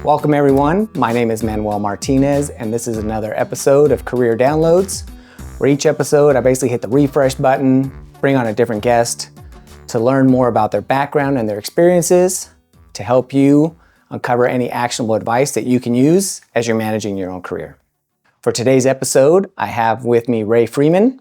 Welcome everyone, my name is Manuel Martinez and this is another episode of Career Downloads. For each episode, I basically hit the refresh button, bring on a different guest to learn more about their background and their experiences to help you uncover any actionable advice that you can use as you're managing your own career. For today's episode, I have with me Ray Freeman.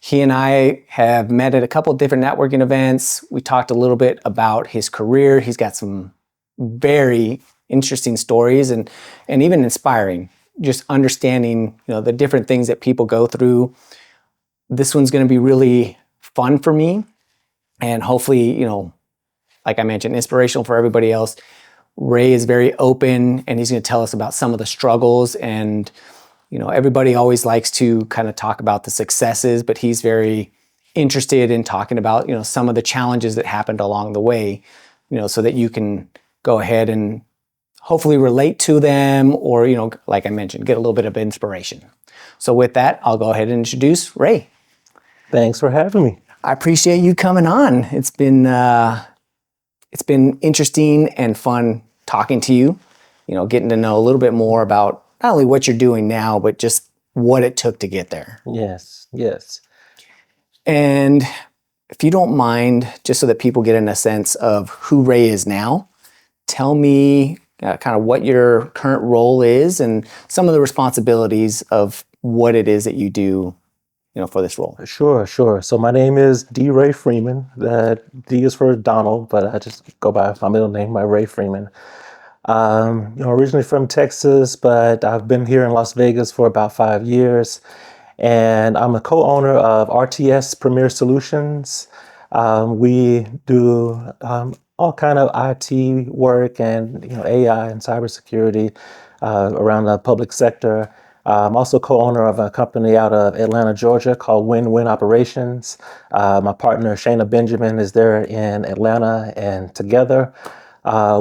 He and I have met at a couple different networking events. We talked a little bit about his career. He's got some very interesting stories and even inspiring, just understanding, the different things that people go through. This one's going to be really fun for me and hopefully, like I mentioned, inspirational for everybody else. Ray is very open and he's going to tell us about some of the struggles and, everybody always likes to kind of talk about the successes, but he's very interested in talking about, some of the challenges that happened along the way, so that you can go ahead and hopefully relate to them or, like I mentioned, get a little bit of inspiration. So with that, I'll go ahead and introduce Ray. Thanks for having me. I appreciate you coming on. It's been interesting and fun talking to you, getting to know a little bit more about not only what you're doing now, but just what it took to get there. Yes. And if you don't mind, just so that people get in a sense of who Ray is now, tell me kind of what your current role is and some of the responsibilities of what it is that you do, for this role. Sure. So my name is D. Ray Freeman. The D is for Donald, but I just go by my middle name, Ray Freeman. Originally from Texas, but I've been here in Las Vegas for about 5 years. And I'm a co-owner of RTS Premier Solutions. We do all kind of IT work and AI and cybersecurity around the public sector. I'm also co-owner of a company out of Atlanta, Georgia called Win-Win Operations. My partner Shayna Benjamin is there in Atlanta, and together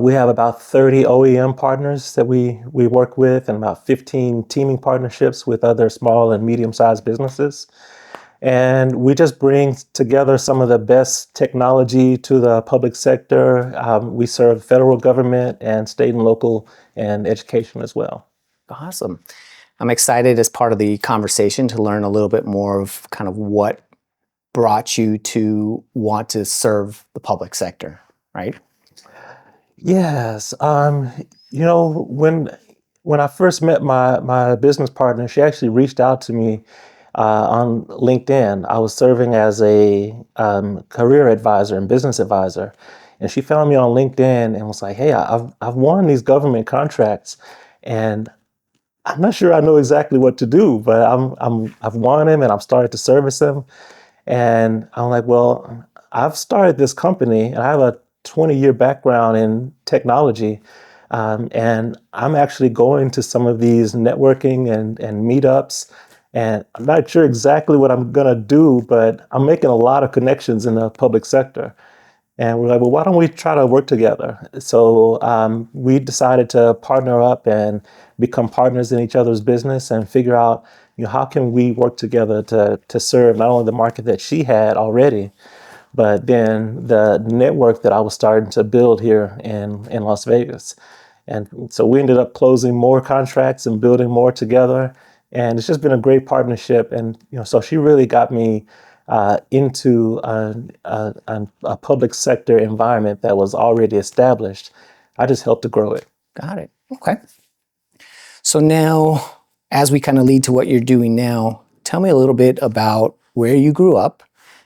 we have about 30 OEM partners that we work with and about 15 teaming partnerships with other small and medium-sized businesses. And we just bring together some of the best technology to the public sector. We serve federal government and state and local and education as well. Awesome. I'm excited as part of the conversation to learn a little bit more of kind of what brought you to want to serve the public sector, right? Yes. When I first met my business partner, she actually reached out to me on LinkedIn. I was serving as a career advisor and business advisor, and she found me on LinkedIn and was like, "Hey, I've won these government contracts, and I'm not sure I know exactly what to do, but I've won them and I've started to service them." And I'm like, "Well, I've started this company and I have a 20-year background in technology, and I'm actually going to some of these networking and meetups." And I'm not sure exactly what I'm going to do, but I'm making a lot of connections in the public sector. And we're like, well, why don't we try to work together? So we decided to partner up and become partners in each other's business and figure out, how can we work together to serve not only the market that she had already, but then the network that I was starting to build here in Las Vegas. And so we ended up closing more contracts and building more together. And it's just been a great partnership. And, so she really got me into a public sector environment that was already established. I just helped to grow it. Got it. Okay. So now, as we kind of lead to what you're doing now, tell me a little bit about where you grew up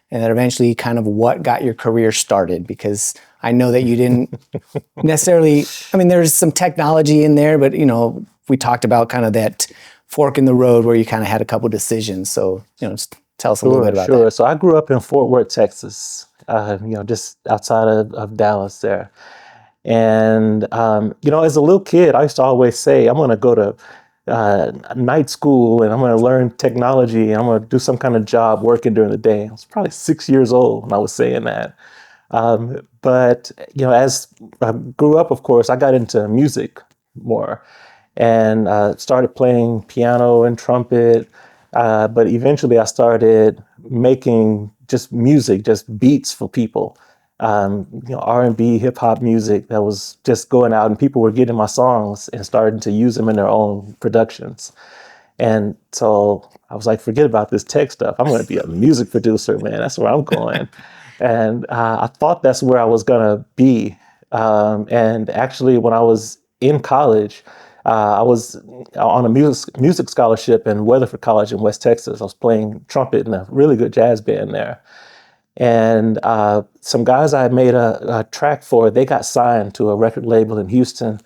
and then eventually kind of what got your career started, because I know that you didn't necessarily, there's some technology in there, but, we talked about kind of that fork in the road where you kind of had a couple decisions. So, just tell us a little bit about that. So I grew up in Fort Worth, Texas, just outside of Dallas there. And, as a little kid, I used to always say, I'm going to go to night school and I'm going to learn technology and I'm going to do some kind of job working during the day. I was probably 6 years old when I was saying that. But, as I grew up, of course, I got into music more and started playing piano and trumpet. But eventually I started making just music, just beats for people. R&B, hip hop music that was just going out, and people were getting my songs and starting to use them in their own productions. And so I was like, forget about this tech stuff. I'm going to be a music producer, man. That's where I'm going. And I thought that's where I was going to be. And actually, when I was in college, I was on a music scholarship in Weatherford College in West Texas. I was playing trumpet in a really good jazz band there. And some guys I had made a track for, they got signed to a record label in Houston.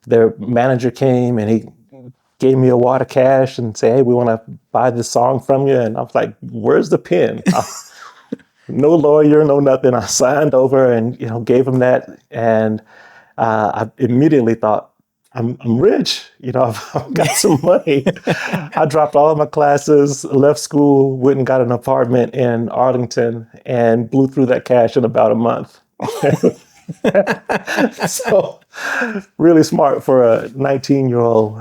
Their manager came and he gave me a wad of cash and said, hey, we want to buy this song from you. And I was like, where's the pen? No lawyer, no nothing. I signed over and, gave him that. And I immediately thought, I'm rich, I've got some money. I dropped all of my classes, left school, went and got an apartment in Arlington and blew through that cash in about a month. So really smart for a 19-year-old.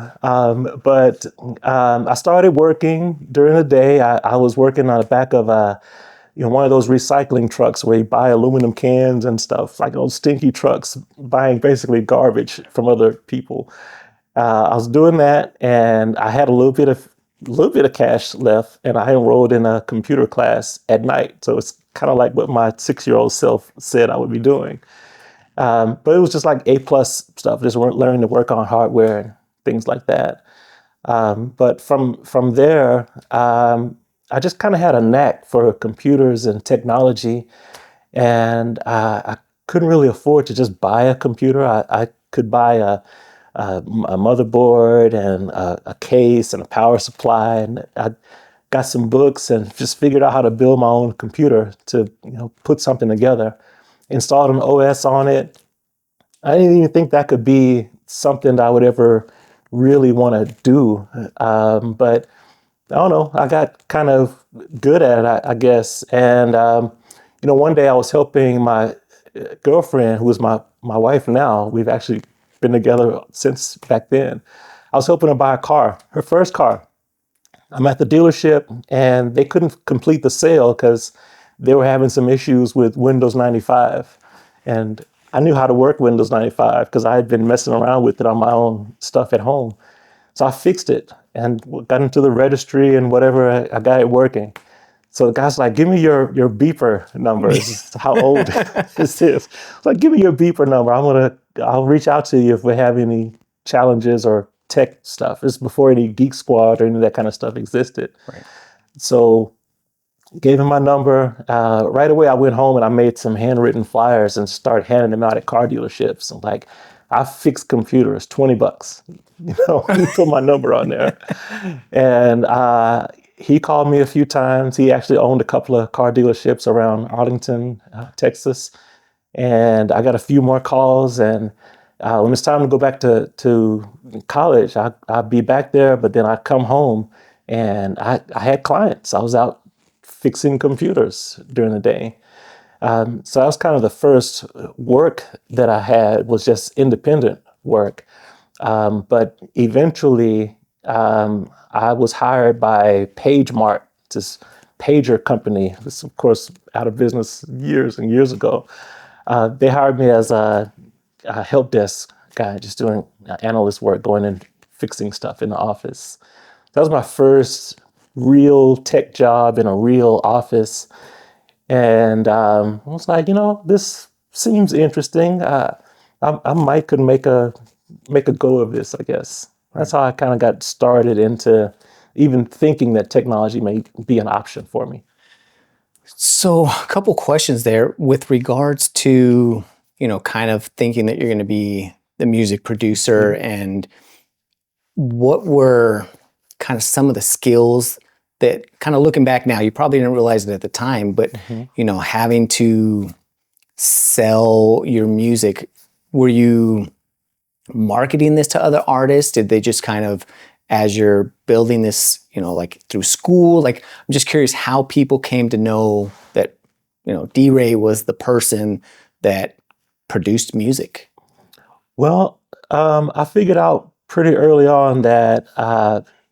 But I started working during the day. I was working on the back of one of those recycling trucks where you buy aluminum cans and stuff, like those stinky trucks, buying basically garbage from other people. I was doing that, and I had a little bit of cash left, and I enrolled in a computer class at night. So it's kind of like what my 6-year-old self said I would be doing. But it was just like A+ stuff, just learning to work on hardware and things like that. But from there, I just kind of had a knack for computers and technology, and I couldn't really afford to just buy a computer. I could buy a motherboard and a case and a power supply, and I got some books and just figured out how to build my own computer to put something together. Installed an OS on it. I didn't even think that could be something that I would ever really want to do, but I don't know. I got kind of good at it, I guess. And one day I was helping my girlfriend, who is my wife now. We've actually been together since back then. I was helping her buy a car, her first car. I'm at the dealership, and they couldn't complete the sale because they were having some issues with Windows 95. And I knew how to work Windows 95 because I had been messing around with it on my own stuff at home. So I fixed it and got into the registry and whatever, I got it working. So the guy's like, give me your beeper number. This is how old this is. It's like, give me your beeper number. I'll reach out to you if we have any challenges or tech stuff. This is before any Geek Squad or any of that kind of stuff existed. Right. So gave him my number. Right away, I went home and I made some handwritten flyers and started handing them out at car dealerships. And like, I fixed computers, $20. He put my number on there. And he called me a few times. He actually owned a couple of car dealerships around Arlington, Texas. And I got a few more calls. And when it's time to go back to college, I'd be back there, but then I'd come home and I had clients. I was out fixing computers during the day. So that was kind of the first work that I had, was just independent work. But eventually, I was hired by PageMart, this pager company. This, of course, out of business years and years ago. They hired me as a help desk guy, just doing analyst work, going and fixing stuff in the office. That was my first real tech job in a real office. And I was like, this seems interesting. I might could make a go of this, I guess. That's how I kind of got started into even thinking that technology may be an option for me. So a couple questions there with regards to, kind of thinking that you're going to be the music producer, and what were kind of some of the skills that, kind of looking back now, you probably didn't realize it at the time, but, having to sell your music, were you marketing this to other artists? Did they just kind of, as you're building this, like through school, like, I'm just curious how people came to know that, D-Ray was the person that produced music? Well, I figured out pretty early on that,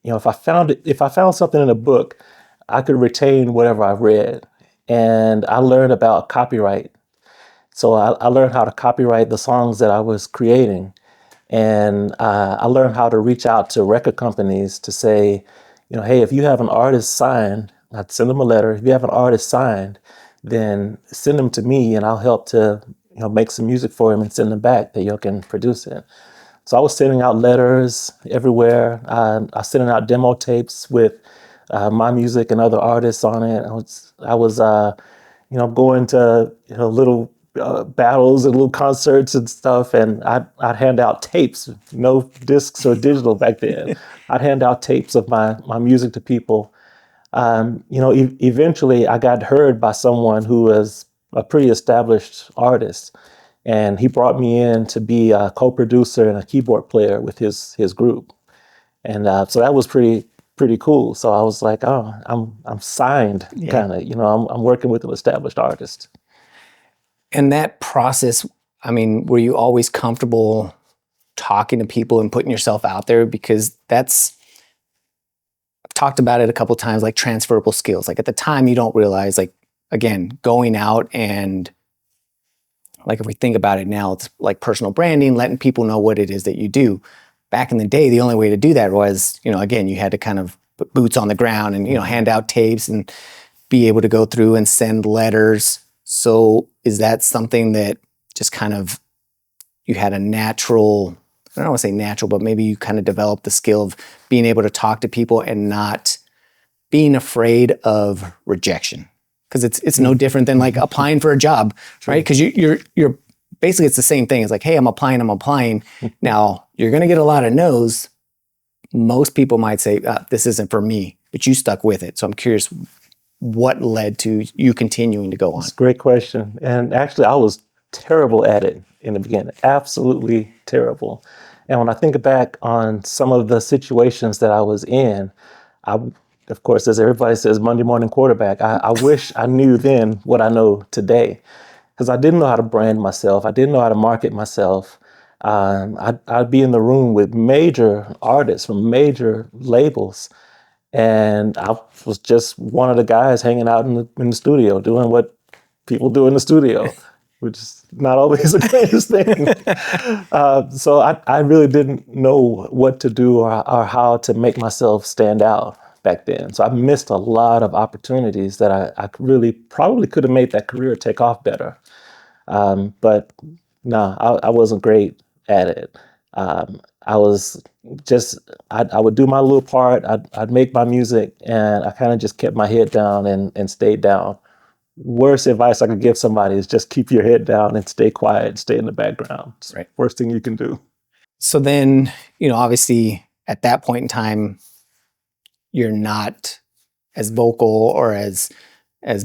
if I found something in a book, I could retain whatever I read. And I learned about copyright. So I learned how to copyright the songs that I was creating. And I learned how to reach out to record companies to say, hey, if you have an artist signed, I'd send them a letter. If you have an artist signed, then send them to me and I'll help to make some music for him and send them back that y'all can produce it. So I was sending out letters everywhere. I was sending out demo tapes with my music and other artists on it. I was going to little battles and little concerts and stuff, and I'd hand out tapes, no discs or digital back then. I'd hand out tapes of my music to people. Eventually I got heard by someone who was a pretty established artist, and he brought me in to be a co-producer and a keyboard player with his group. And so that was pretty cool. So I was like, oh, I'm signed, kind of. I'm working with an established artist. And that process, I mean, were you always comfortable talking to people and putting yourself out there? Because I've talked about it a couple of times, like transferable skills. Like at the time, you don't realize, like, again, going out and, like, if we think about it now, it's like personal branding, letting people know what it is that you do. Back in the day, the only way to do that was, again, you had to kind of put boots on the ground and, hand out tapes and be able to go through and send letters. So is that something that just kind of, you had a natural, I don't want to say natural, but maybe you kind of developed the skill of being able to talk to people and not being afraid of rejection? Because it's no different than like applying for a job, right? Because you're basically, it's the same thing. It's like, hey, I'm applying. Now, you're going to get a lot of no's. Most people might say, this isn't for me, but you stuck with it. So I'm curious what led to you continuing to go on. That's a great question. And actually, I was terrible at it in the beginning, absolutely terrible. And when I think back on some of the situations that I was in, of course, as everybody says, Monday morning quarterback, I wish I knew then what I know today, because I didn't know how to brand myself. I didn't know how to market myself. I'd be in the room with major artists from major labels, and I was just one of the guys hanging out in the studio doing what people do in the studio, which is not always the greatest thing. So I really didn't know what to do or how to make myself stand out back then. So I missed a lot of opportunities that I really probably could have made that career take off better. But no, I wasn't great at it. I was just, I would do my little part, I'd make my music, and I kind of just kept my head down and stayed down. Worst advice I could give somebody is just keep your head down and stay quiet, stay in the background. It's right. Worst thing you can do. So then, obviously at that point in time, you're not as vocal or as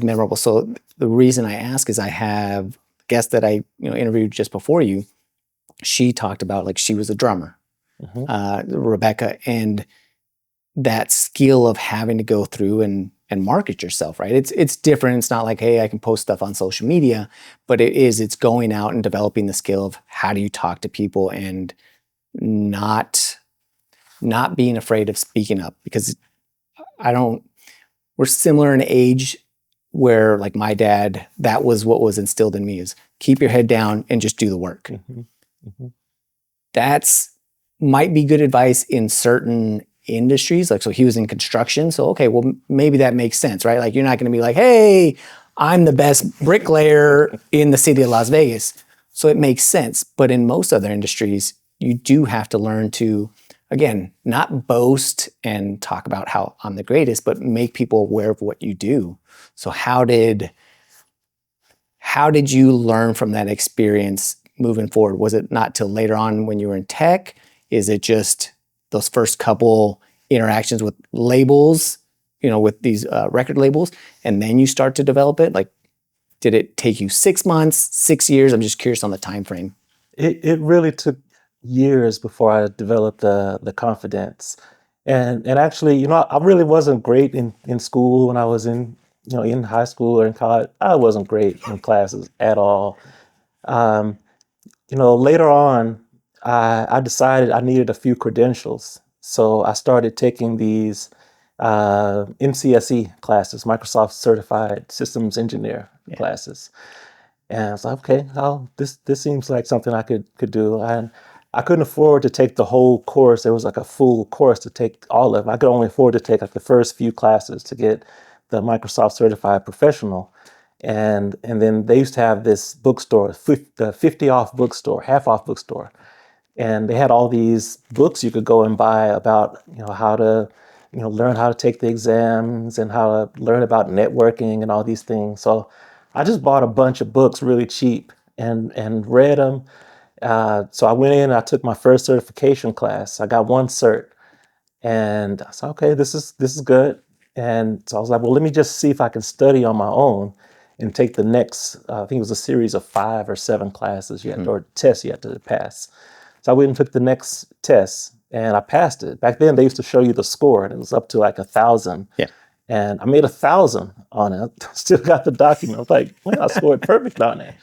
memorable. So the reason I ask is I have a guest that I interviewed just before you. She talked about, like, she was a drummer, Rebecca, and that skill of having to go through and market yourself, right? It's different. It's not like, hey, I can post stuff on social media, but it's going out and developing the skill of how do you talk to people and not being afraid of speaking up, because we're similar in age, where, like, my dad, that was what was instilled in me, is keep your head down and just do the work. Mm-hmm. Mm-hmm. That's might be good advice in certain industries. Like, so he was in construction. So, okay, well, maybe that makes sense, right? Like, you're not going to be like, hey, I'm the best bricklayer in the city of Las Vegas. So it makes sense. But in most other industries, you do have to learn to, again, not boast and talk about how I'm the greatest, but make people aware of what you do. So how did you learn from that experience moving forward? Was it not till later on when you were in tech? Is it just those first couple interactions with labels, with these record labels, and then you start to develop it? Like, did it take you 6 months, 6 years? I'm just curious on the time frame. It really took years before I developed the confidence. And actually, I really wasn't great in school when I was in high school or in college. I wasn't great in classes at all. Later on, I decided I needed a few credentials. So I started taking these MCSE classes, Microsoft Certified Systems Engineer classes. And I was like, okay, this seems like something I could do. And I couldn't afford to take the whole course. There was like a full course to take all of it. I could only afford to take like the first few classes to get the Microsoft Certified Professional. And then they used to have this bookstore, the 50 off bookstore, half off bookstore. And they had all these books you could go and buy about, how to, learn how to take the exams and how to learn about networking and all these things. So I just bought a bunch of books really cheap and read them. So I went in and I took my first certification class. I got one cert, and I said, okay, this is good. And so I was like, well, let me just see if I can study on my own and take the next, I think it was a series of 5 or 7 classes you had or tests you had to pass. So I went and took the next test and I passed it. Back then they used to show you the score and it was up to like 1,000. Yeah. And I made 1,000 on it. I still got the document. I was like, man, I scored perfect on it.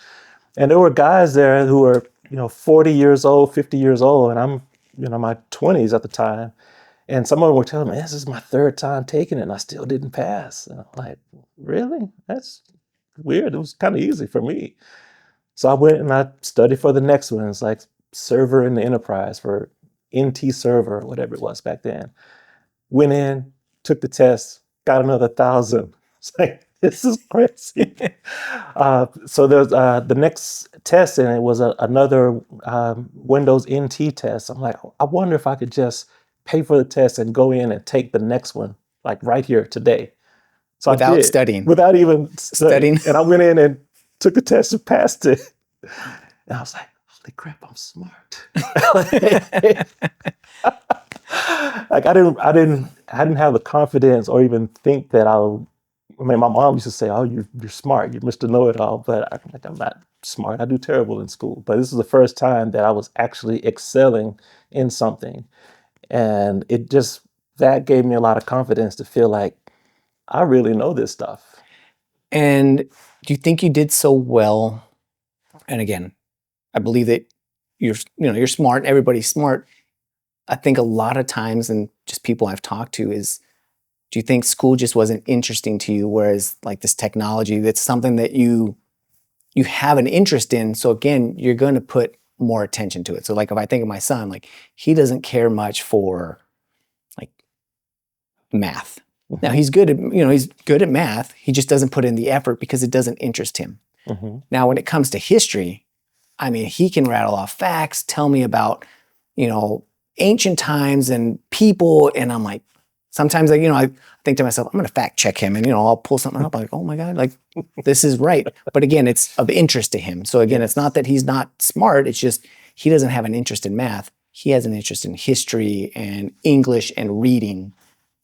And there were guys there who were, 40 years old, 50 years old, and I'm, my 20s at the time. And some of them were telling me, this is my 3rd time taking it and I still didn't pass. And I'm like, really? That's weird. It was kind of easy for me. So I went and I studied for the next one. It's like server in the enterprise for NT server, whatever it was back then. Went in, took the test, got another 1,000. It's like, this is crazy. So there's the next test, and it was another Windows NT test. I'm like, I wonder if I could just pay for the test and go in and take the next one, like right here today. So Without I did, studying. without even studying. And I went in and took the test and passed it. And I was like, holy crap, I'm smart. Like I didn't have the confidence or even think that my mom used to say, "Oh, you're smart, you're Mr. Know-it-all," but I'm not smart. I do terrible in school. But this is the first time that I was actually excelling in something, and that gave me a lot of confidence to feel like I really know this stuff. And do you think you did so well? And again, I believe that you're smart. Everybody's smart. I think a lot of times, and just people I've talked to, is do you think school just wasn't interesting to you? Whereas like this technology, that's something that you have an interest in. So again, you're going to put more attention to it. So like if I think of my son, like he doesn't care much for like math. Now he's good at math. He just doesn't put in the effort because it doesn't interest him. Mm-hmm. Now, when it comes to history, I mean, he can rattle off facts, tell me about, ancient times and people. And I'm like, sometimes I think to myself, I'm going to fact check him and, I'll pull something up like, oh my God, like this is right. But again, it's of interest to him. So again, it's not that he's not smart. It's just, he doesn't have an interest in math. He has an interest in history and English and reading.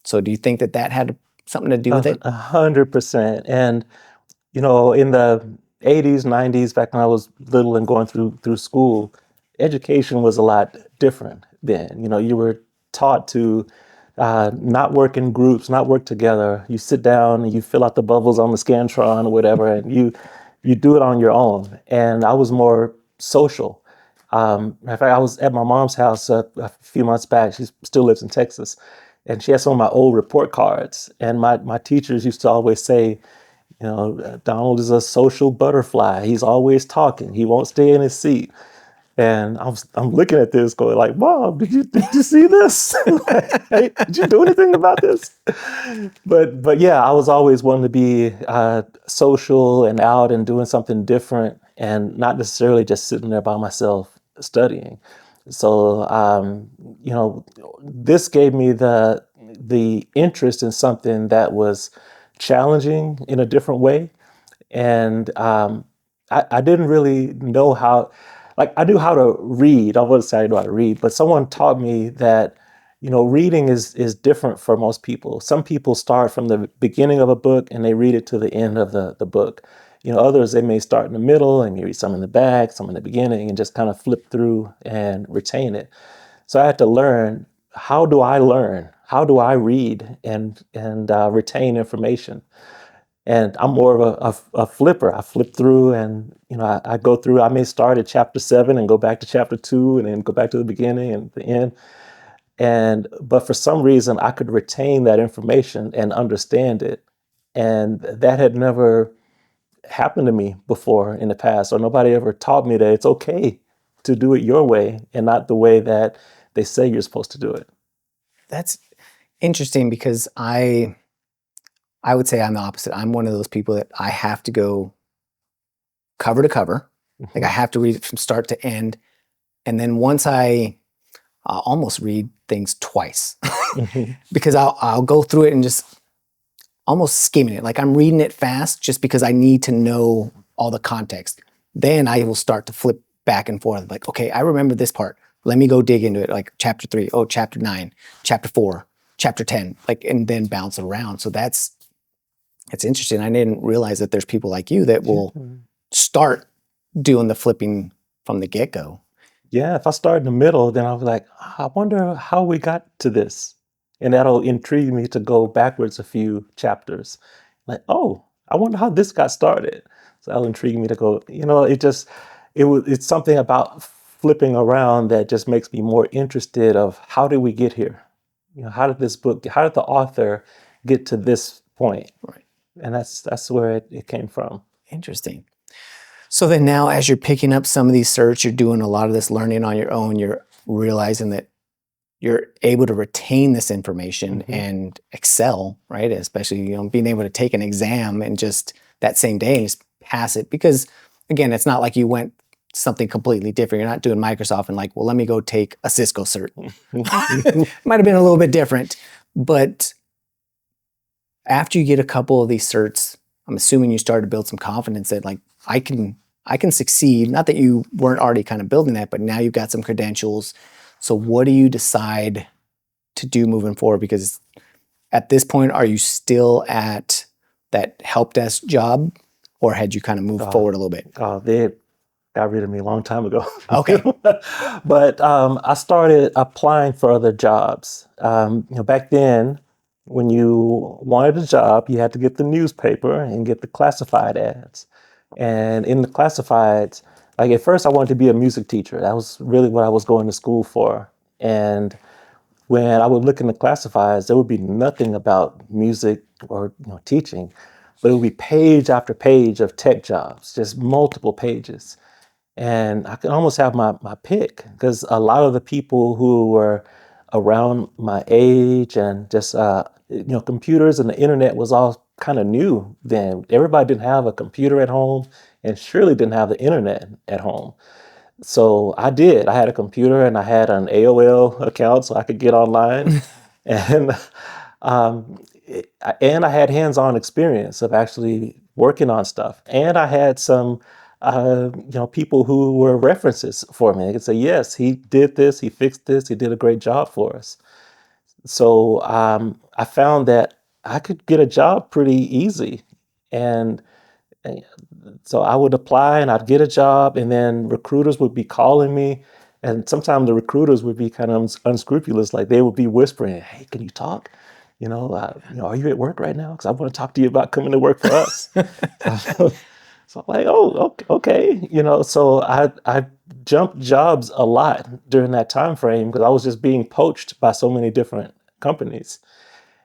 So do you think that had something to do with it? 100%. And, in the 80s, 90s, back when I was little and going through school, education was a lot different then. You were taught to not work in groups, not work together. You sit down and you fill out the bubbles on the Scantron or whatever, and you do it on your own. And I was more social. In fact, I was at my mom's house a few months back. She still lives in Texas. And she has some of my old report cards. And my teachers used to always say, Donald is a social butterfly. He's always talking. He won't stay in his seat. And I'm looking at this going like, Mom, did you see this? Like, hey, did you do anything about this? But yeah, I was always wanting to be social and out and doing something different and not necessarily just sitting there by myself studying. So, this gave me the interest in something that was challenging in a different way. And I didn't really know how, like I knew how to read. I wouldn't say I know how to read, but someone taught me that, reading is different for most people. Some people start from the beginning of a book and they read it to the end of the book. Others, they may start in the middle and maybe some in the back, some in the beginning, and just kind of flip through and retain it. So I had to learn, how do I learn? How do I read and retain information? And I'm more of a flipper. I flip through and, I go through, I may start at chapter 7 and go back to chapter 2 and then go back to the beginning and the end. But for some reason, I could retain that information and understand it. And that had never happened to me before in the past, or nobody ever taught me that it's okay to do it your way and not the way that they say you're supposed to do it. That's interesting because I would say I'm the opposite. I'm one of those people that I have to go cover to cover. Like I have to read it from start to end. And then once I almost read things twice because I'll go through it and just almost skimming it. Like I'm reading it fast just because I need to know all the context. Then I will start to flip back and forth. Like, okay, I remember this part. Let me go dig into it. Like chapter 3, oh, chapter 9, chapter 4, chapter 10, like, and then bounce around. So it's interesting. I didn't realize that there's people like you that will start doing the flipping from the get-go. Yeah, if I start in the middle, then I'll be like, I wonder how we got to this. And that'll intrigue me to go backwards a few chapters. Like, oh, I wonder how this got started. So that'll intrigue me to go, it's something about flipping around that just makes me more interested of how did we get here? How did the author get to this point? Right. And that's where it came from. Interesting. So then now as you're picking up some of these certs, you're doing a lot of this learning on your own, you're realizing that you're able to retain this information and excel, right? Especially, being able to take an exam and just that same day and just pass it. Because again, it's not like you went something completely different. You're not doing Microsoft and like, well, let me go take a Cisco cert. Might have been a little bit different, but after you get a couple of these certs, I'm assuming you started to build some confidence that like, I can succeed. Not that you weren't already kind of building that, but now you've got some credentials. So what do you decide to do moving forward? Because at this point, are you still at that help desk job, or had you kind of moved forward a little bit? They got rid of me a long time ago. Okay. But I started applying for other jobs. Back then, when you wanted a job, you had to get the newspaper and get the classified ads. And in the classifieds, like at first I wanted to be a music teacher. That was really what I was going to school for. And when I would look in the classifieds, there would be nothing about music or teaching, but it would be page after page of tech jobs, just multiple pages. And I could almost have my pick because a lot of the people who were around my age and just, computers and the internet was all kind of new then. Everybody didn't have a computer at home and surely didn't have the internet at home. So I did. I had a computer and I had an AOL account so I could get online. and and I had hands-on experience of actually working on stuff. And I had some people who were references for me. They could say, yes, he did this, he fixed this, he did a great job for us. So I found that I could get a job pretty easy. And so I would apply and I'd get a job, and then recruiters would be calling me. And sometimes the recruiters would be kind of unscrupulous, like they would be whispering, "Hey, can you talk? Are you at work right now? Because I want to talk to you about coming to work for us." So I'm like, oh, okay. So I jumped jobs a lot during that time frame because I was just being poached by so many different companies.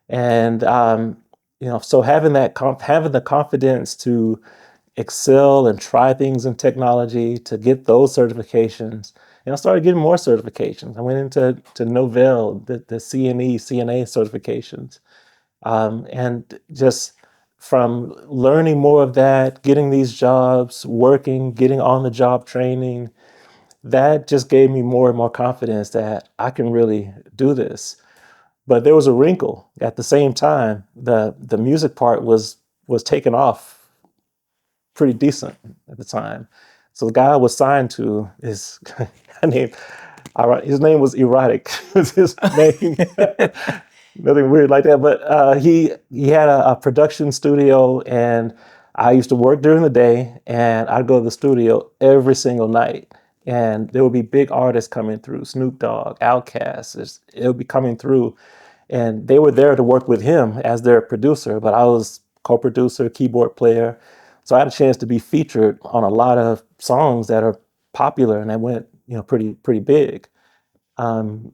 And so having having the confidence to excel and try things in technology, to get those certifications. And I started getting more certifications. I went into Novell, the CNA certifications. And just from learning more of that, getting these jobs, working, getting on the job training, that just gave me more and more confidence that I can really do this. But there was a wrinkle. At the same time, the music part was taken off pretty decent at the time. So the guy I was signed to is his name was Erotic. Was his name. Nothing weird like that. But he had a production studio, and I used to work during the day, and I'd go to the studio every single night. And there would be big artists coming through, Snoop Dogg, OutKast. It would be coming through. And they were there to work with him as their producer, but I was co-producer, keyboard player. So I had a chance to be featured on a lot of songs that are popular and that went, pretty big. And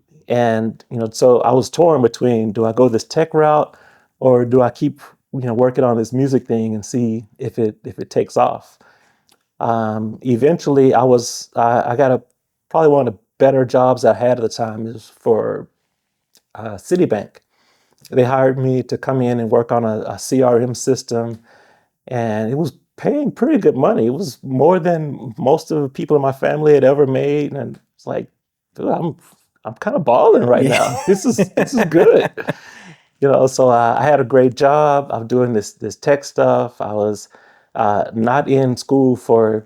so I was torn between, do I go this tech route or do I keep working on this music thing and see if it takes off. Eventually, I got probably one of the better jobs I had at the time is for Citibank. They hired me to come in and work on a CRM system, and it was paying pretty good money. It was more than most of the people in my family had ever made, and it's like, dude, I'm kind of balling right now. This is good. So I had a great job. I'm doing this tech stuff. I was not in school for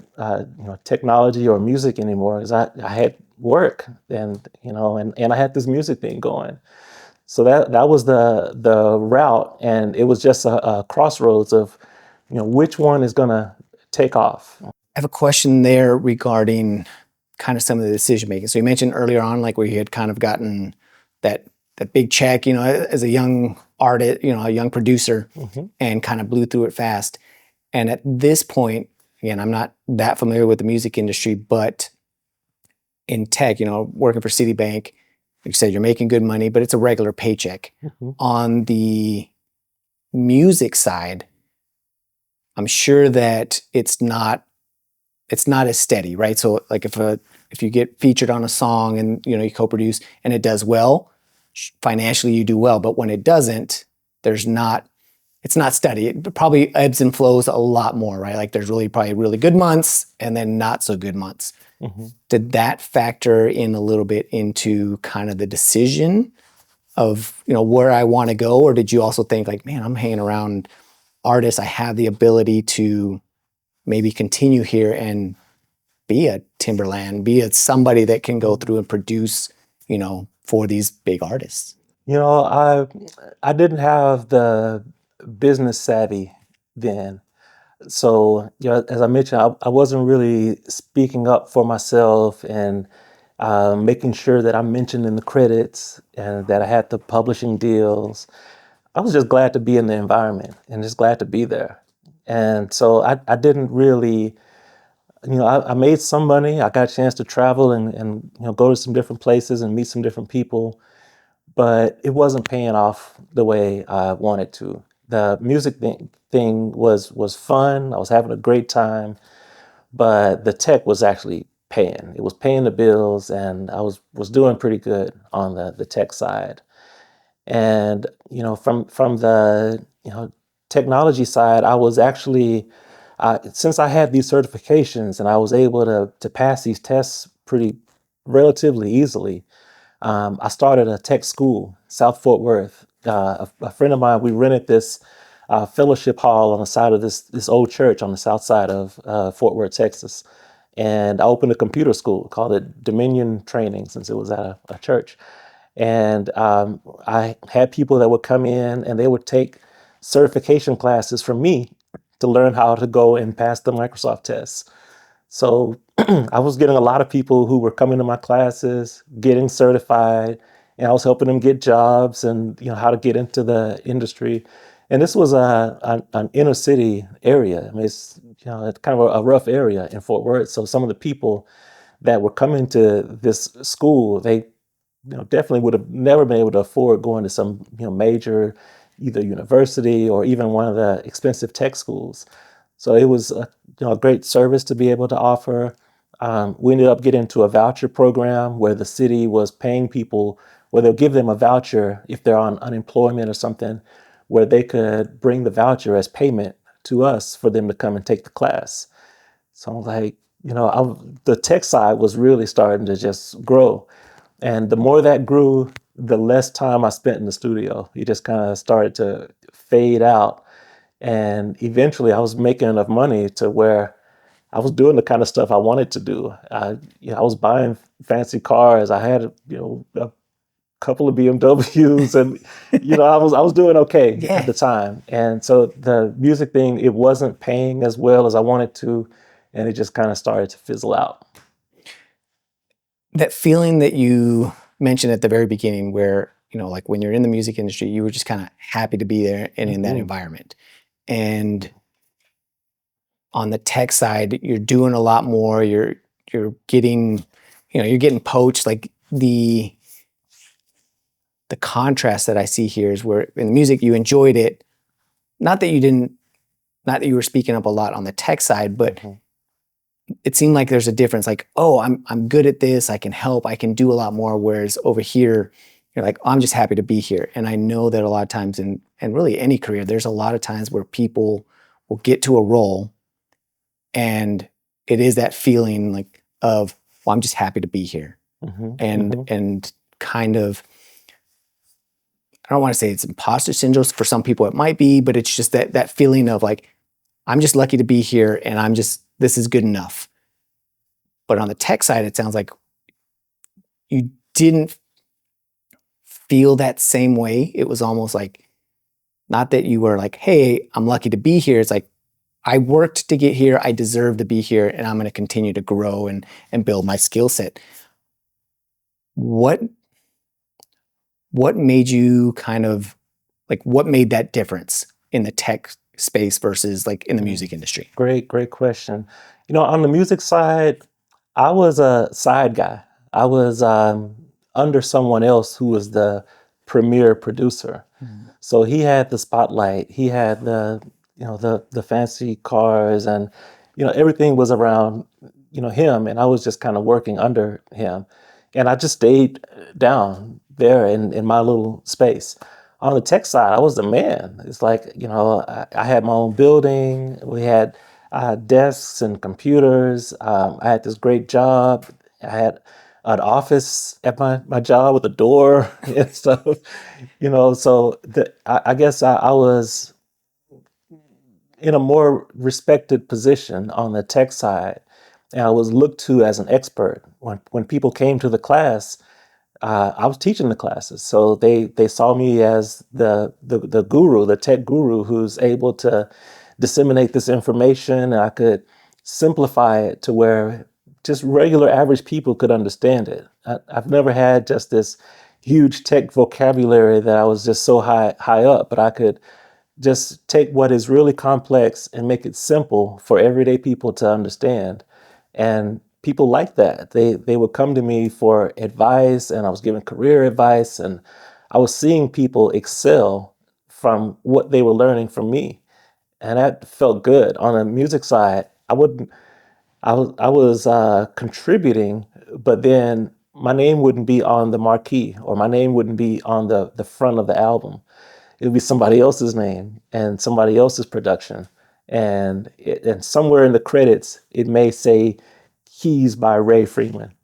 technology or music anymore because I had work and I had this music thing going. So that was the route, and it was just a crossroads of which one is gonna take off. I have a question there regarding kind of some of the decision making. So you mentioned earlier on, like where you had kind of gotten that big check, as a young artist, a young producer, and kind of blew through it fast. And at this point, again, I'm not that familiar with the music industry, but in tech, working for Citibank, like you said, you're making good money, but it's a regular paycheck. On the music side, I'm sure that it's not as steady, right? So like if you get featured on a song and you co-produce and it does well, financially you do well, but when it doesn't, it's not steady. It probably ebbs and flows a lot more, right? Like there's probably really good months and then not so good months. Did that factor in a little bit into kind of the decision of where I want to go, or did you also think like, man, I'm hanging around artists, I have the ability to maybe continue here and be a Timberland, be a somebody that can go through and produce, for these big artists? I didn't have the business savvy then. So, as I mentioned, I wasn't really speaking up for myself and making sure that I'm mentioned in the credits and that I had the publishing deals. I was just glad to be in the environment and just glad to be there. And so I didn't really, I made some money. I got a chance to travel and go to some different places and meet some different people, but it wasn't paying off the way I wanted to. The music thing was fun. I was having a great time, but the tech was actually paying. It was paying the bills, and I was doing pretty good on the tech side. And from the technology side, I was actually since I had these certifications and I was able to pass these tests pretty relatively easily. I started a tech school, South Fort Worth. A friend of mine, we rented this fellowship hall on the side of this old church on the south side of Fort Worth, Texas. And I opened a computer school, called it Dominion Training, since it was at a church. And I had people that would come in and they would take certification classes from me to learn how to go and pass the Microsoft tests. So I was getting a lot of people who were coming to my classes, getting certified, and I was helping them get jobs and how to get into the industry. And this was an inner city area. I mean, it's kind of a rough area in Fort Worth. So some of the people that were coming to this school, they definitely would have never been able to afford going to some major either university or even one of the expensive tech schools. So it was a great service to be able to offer. We ended up getting into a voucher program where the city was paying people, where they'll give them a voucher if they're on unemployment or something, where they could bring the voucher as payment to us for them to come and take the class. So I'm like, the tech side was really starting to just grow. And the more that grew, the less time I spent in the studio. It just kind of started to fade out. And eventually I was making enough money to where I was doing the kind of stuff I wanted to do. I was buying fancy cars. I had, a couple of BMWs and, I was doing okay at the time. And so the music thing, it wasn't paying as well as I wanted to. And it just kind of started to fizzle out. That feeling that you mentioned at the very beginning where, like when you're in the music industry, you were just kind of happy to be there and in that environment. And on the tech side, you're doing a lot more. You're getting, you're getting poached. Like the contrast that I see here is where in the music you enjoyed it, not that you were speaking up a lot on the tech side, but it seemed like there's a difference. Like, oh, I'm good at this. I can help. I can do a lot more. Whereas over here, you're like, oh, I'm just happy to be here. And I know that a lot of times and really any career, there's a lot of times where people will get to a role and it is that feeling like of, well, I'm just happy to be here. And kind of, I don't want to say it's imposter syndrome. For some people it might be, but it's just that feeling of like, I'm just lucky to be here and this is good enough. But on the tech side, it sounds like you didn't feel that same way. It was almost like, not that you were like, hey, I'm lucky to be here. It's like, I worked to get here. I deserve to be here, and I'm going to continue to grow and build my skill set. What made you kind of like, what made that difference in the tech space versus like in the music industry? Great question. On the music side, I was a side guy. I was under someone else who was the premier producer. So he had the spotlight. He had the fancy cars, and everything was around him, and I was just kind of working under him. And I just stayed down there in my little space. On the tech side, I was the man. It's like, I had my own building. We had desks and computers. I had this great job. I had an office at my job with a door and stuff. So I guess I was in a more respected position on the tech side. And I was looked to as an expert. When people came to the class, I was teaching the classes, so they saw me as the guru, the tech guru, who's able to disseminate this information, and I could simplify it to where just regular average people could understand it. I've never had just this huge tech vocabulary that I was just so high up, but I could just take what is really complex and make it simple for everyday people to understand. And people like that. They would come to me for advice, and I was giving career advice, and I was seeing people excel from what they were learning from me. And that felt good. On the music side, I was contributing, but then my name wouldn't be on the marquee, or my name wouldn't be on the front of the album. It would be somebody else's name and somebody else's production. And somewhere in the credits, it may say keys by Ray Freeman,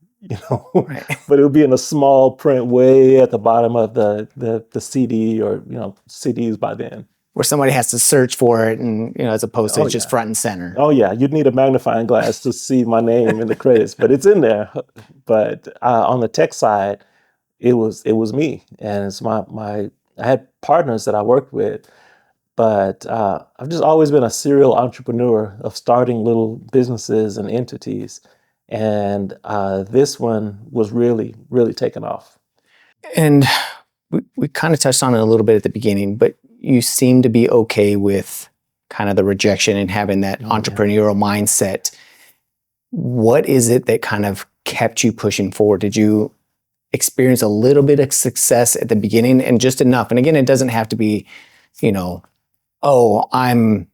Right. but it would be in a small print way at the bottom of the CD, or, CDs by then. Where somebody has to search for it, and as opposed to Oh, it's just yeah. front and center. Oh yeah, you'd need a magnifying glass to see my name in the credits, but it's in there. But on the tech side, it was me, and it's my I had partners that I worked with, but I've just always been a serial entrepreneur of starting little businesses and entities, and this one was really, really taking off. And we kind of touched on it a little bit at the beginning, but you seem to be okay with kind of the rejection and having that entrepreneurial mindset. What is it that kind of kept you pushing forward? Did you experience a little bit of success at the beginning and just enough? And again, it doesn't have to be, oh, I'm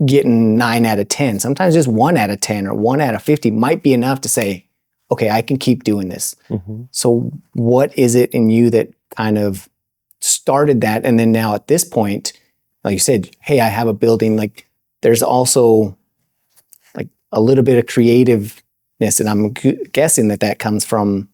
getting 9 out of 10. Sometimes just 1 out of 10 or 1 out of 50 might be enough to say, okay, I can keep doing this. So what is it in you that kind of started that? And then now at this point, like you said, hey, I have a building. Like there's also like a little bit of creativeness, and I'm guessing that comes from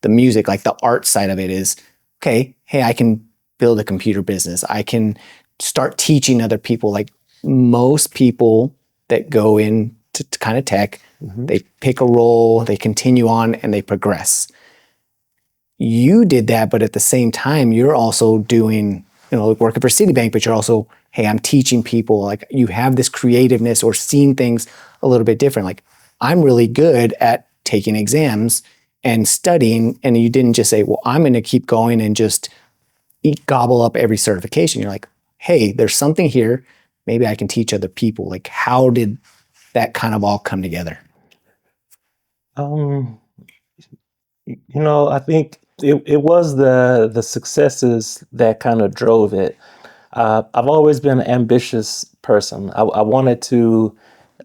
the music, like the art side of it is, okay, hey, I can build a computer business. I can start teaching other people. Like most people that go into kind of tech, they pick a role, they continue on, and they progress. You did that, but at the same time, you're also doing, working for Citibank, but you're also, hey, I'm teaching people. Like you have this creativeness or seeing things a little bit different. Like I'm really good at taking exams and studying, and you didn't just say, well, I'm going to keep going and just gobble up every certification. You're like, hey, there's something here. Maybe I can teach other people. Like, how did that kind of all come together? I think it was the successes that kind of drove it. I've always been an ambitious person. I wanted to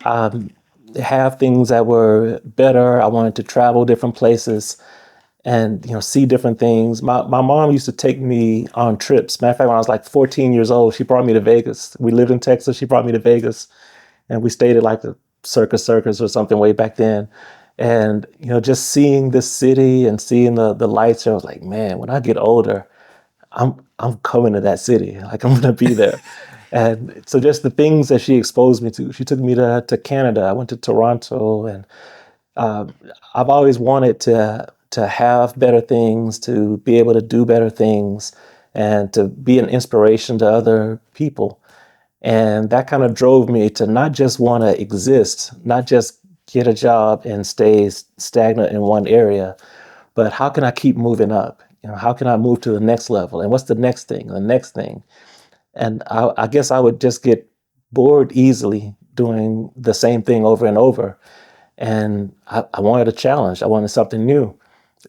have things that were better. I wanted to travel different places and see different things. My mom used to take me on trips. Matter of fact, when I was like 14 years old, she brought me to Vegas. We lived in Texas. She brought me to Vegas, and we stayed at like the Circus or something way back then. And just seeing this city and seeing the lights, I was like, man, when I get older, I'm coming to that city. Like I'm gonna be there. And so just the things that she exposed me to. She took me to Canada. I went to Toronto, and I've always wanted to have better things, to be able to do better things, and to be an inspiration to other people. And that kind of drove me to not just want to exist, not just get a job and stay stagnant in one area, but how can I keep moving up? How can I move to the next level? And what's the next thing? The next thing. And I guess I would just get bored easily doing the same thing over and over. And I wanted a challenge. I wanted something new.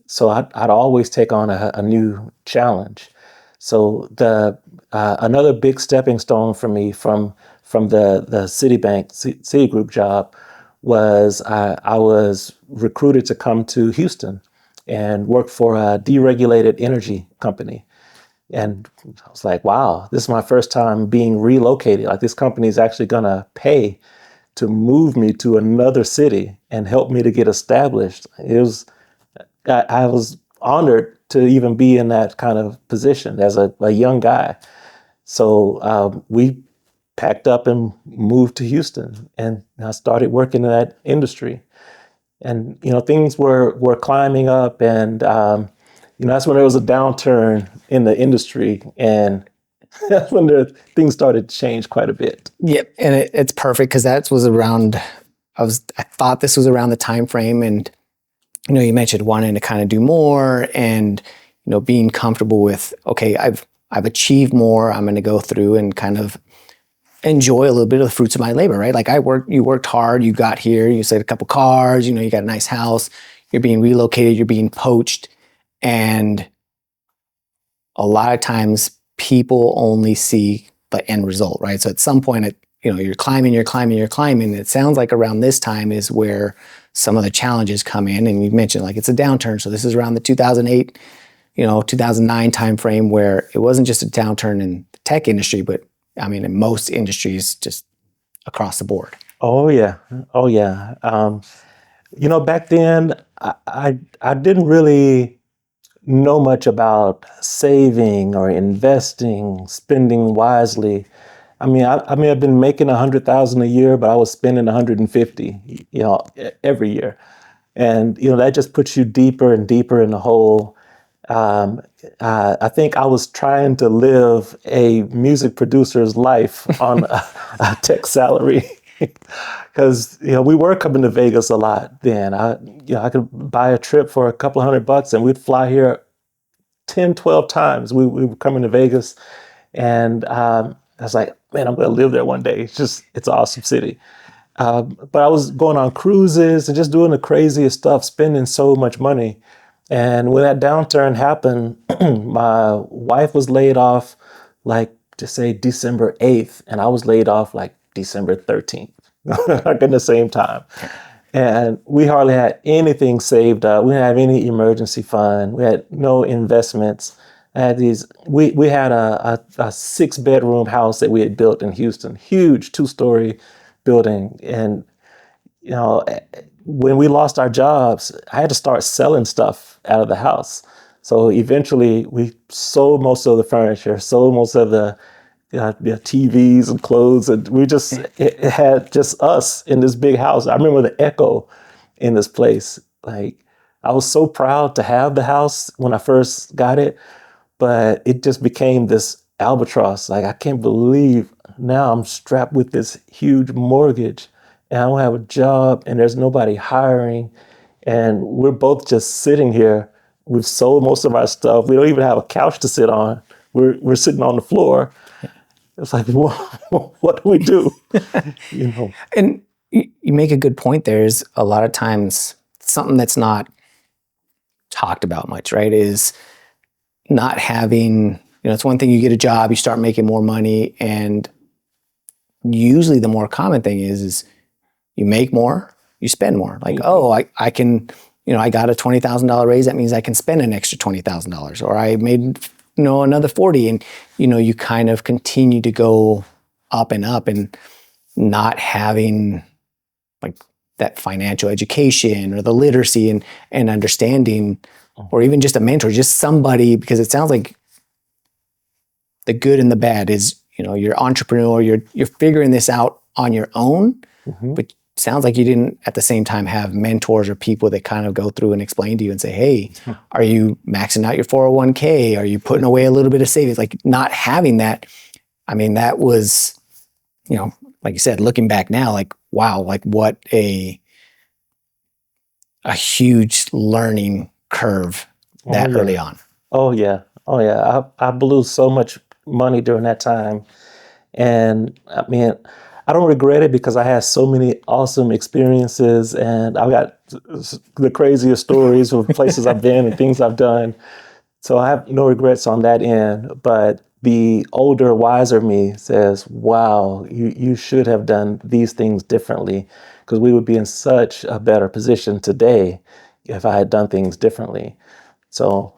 So I'd always take on a new challenge. So the another big stepping stone for me from the Citigroup job was I was recruited to come to Houston and work for a deregulated energy company. And I was like, wow, this is my first time being relocated. Like this company is actually going to pay to move me to another city and help me to get established. I was honored to even be in that kind of position as a young guy. So we packed up and moved to Houston, and I started working in that industry. And things were climbing up, and that's when there was a downturn in the industry, and that's when things started to change quite a bit. Yep, and it's perfect because that was around. I thought this was around the time frame, and you mentioned wanting to kind of do more, and being comfortable with, okay, I've achieved more. I'm going to go through and kind of enjoy a little bit of the fruits of my labor, right? Like you worked hard, you got here, you saved a couple cars, you got a nice house, you're being relocated, you're being poached, and a lot of times people only see the end result, right? So at some point, you're climbing. It sounds like around this time is where some of the challenges come in, and you mentioned like it's a downturn. So this is around the 2008, 2009 timeframe, where it wasn't just a downturn in the tech industry, but I mean in most industries, just across the board. Oh yeah, oh yeah. Back then I didn't really know much about saving or investing, spending wisely. I mean, I may have been making 100,000 a year, but I was spending 150, every year, and that just puts you deeper and deeper in the hole. I think I was trying to live a music producer's life on a tech salary. Because we were coming to Vegas a lot then. I could buy a trip for a couple $100 and we'd fly here 10, 12 times. We were coming to Vegas, and I was like, man, I'm going to live there one day. It's an awesome city. But I was going on cruises and just doing the craziest stuff, spending so much money. And when that downturn happened, my wife was laid off, like, just say December 8th, and I was laid off like December 13th, like in the same time. And we hardly had anything saved up. We didn't have any emergency fund. We had no investments. We had a 6-bedroom house that we had built in Houston, huge 2-story building. And, when we lost our jobs, I had to start selling stuff out of the house. So eventually we sold most of the furniture, sold most of the TVs and clothes, and it had just us in this big house. I remember the echo in this place. Like, I was so proud to have the house when I first got it, but it just became this albatross. Like, I can't believe now I'm strapped with this huge mortgage and I don't have a job and there's nobody hiring, and we're both just sitting here. We've sold most of our stuff. We don't even have a couch to sit on. We're sitting on the floor. It's like, what do we do? And you make a good point. There's a lot of times something that's not talked about much, right? Is not having, it's one thing you get a job, you start making more money, and usually the more common thing is you make more, you spend more. Like, oh, I can, I got a $20,000 raise. That means I can spend an extra $20,000, or I made, another 40. And, you kind of continue to go up and not having like that financial education or the literacy and understanding, or even just a mentor, just somebody, because it sounds like the good and the bad is, you're entrepreneur, you're figuring this out on your own, but sounds like you didn't at the same time have mentors or people that kind of go through and explain to you and say, hey, are you maxing out your 401k? Are you putting away a little bit of savings? Like, not having that. I mean, that was, like you said, looking back now, like, wow, like what a huge learning curve that early on. Oh yeah. I blew so much money during that time. And I mean, I don't regret it because I had so many awesome experiences, and I've got the craziest stories of places I've been and things I've done. So I have no regrets on that end. But the older, wiser me says, wow, you should have done these things differently, because we would be in such a better position today if I had done things differently. So,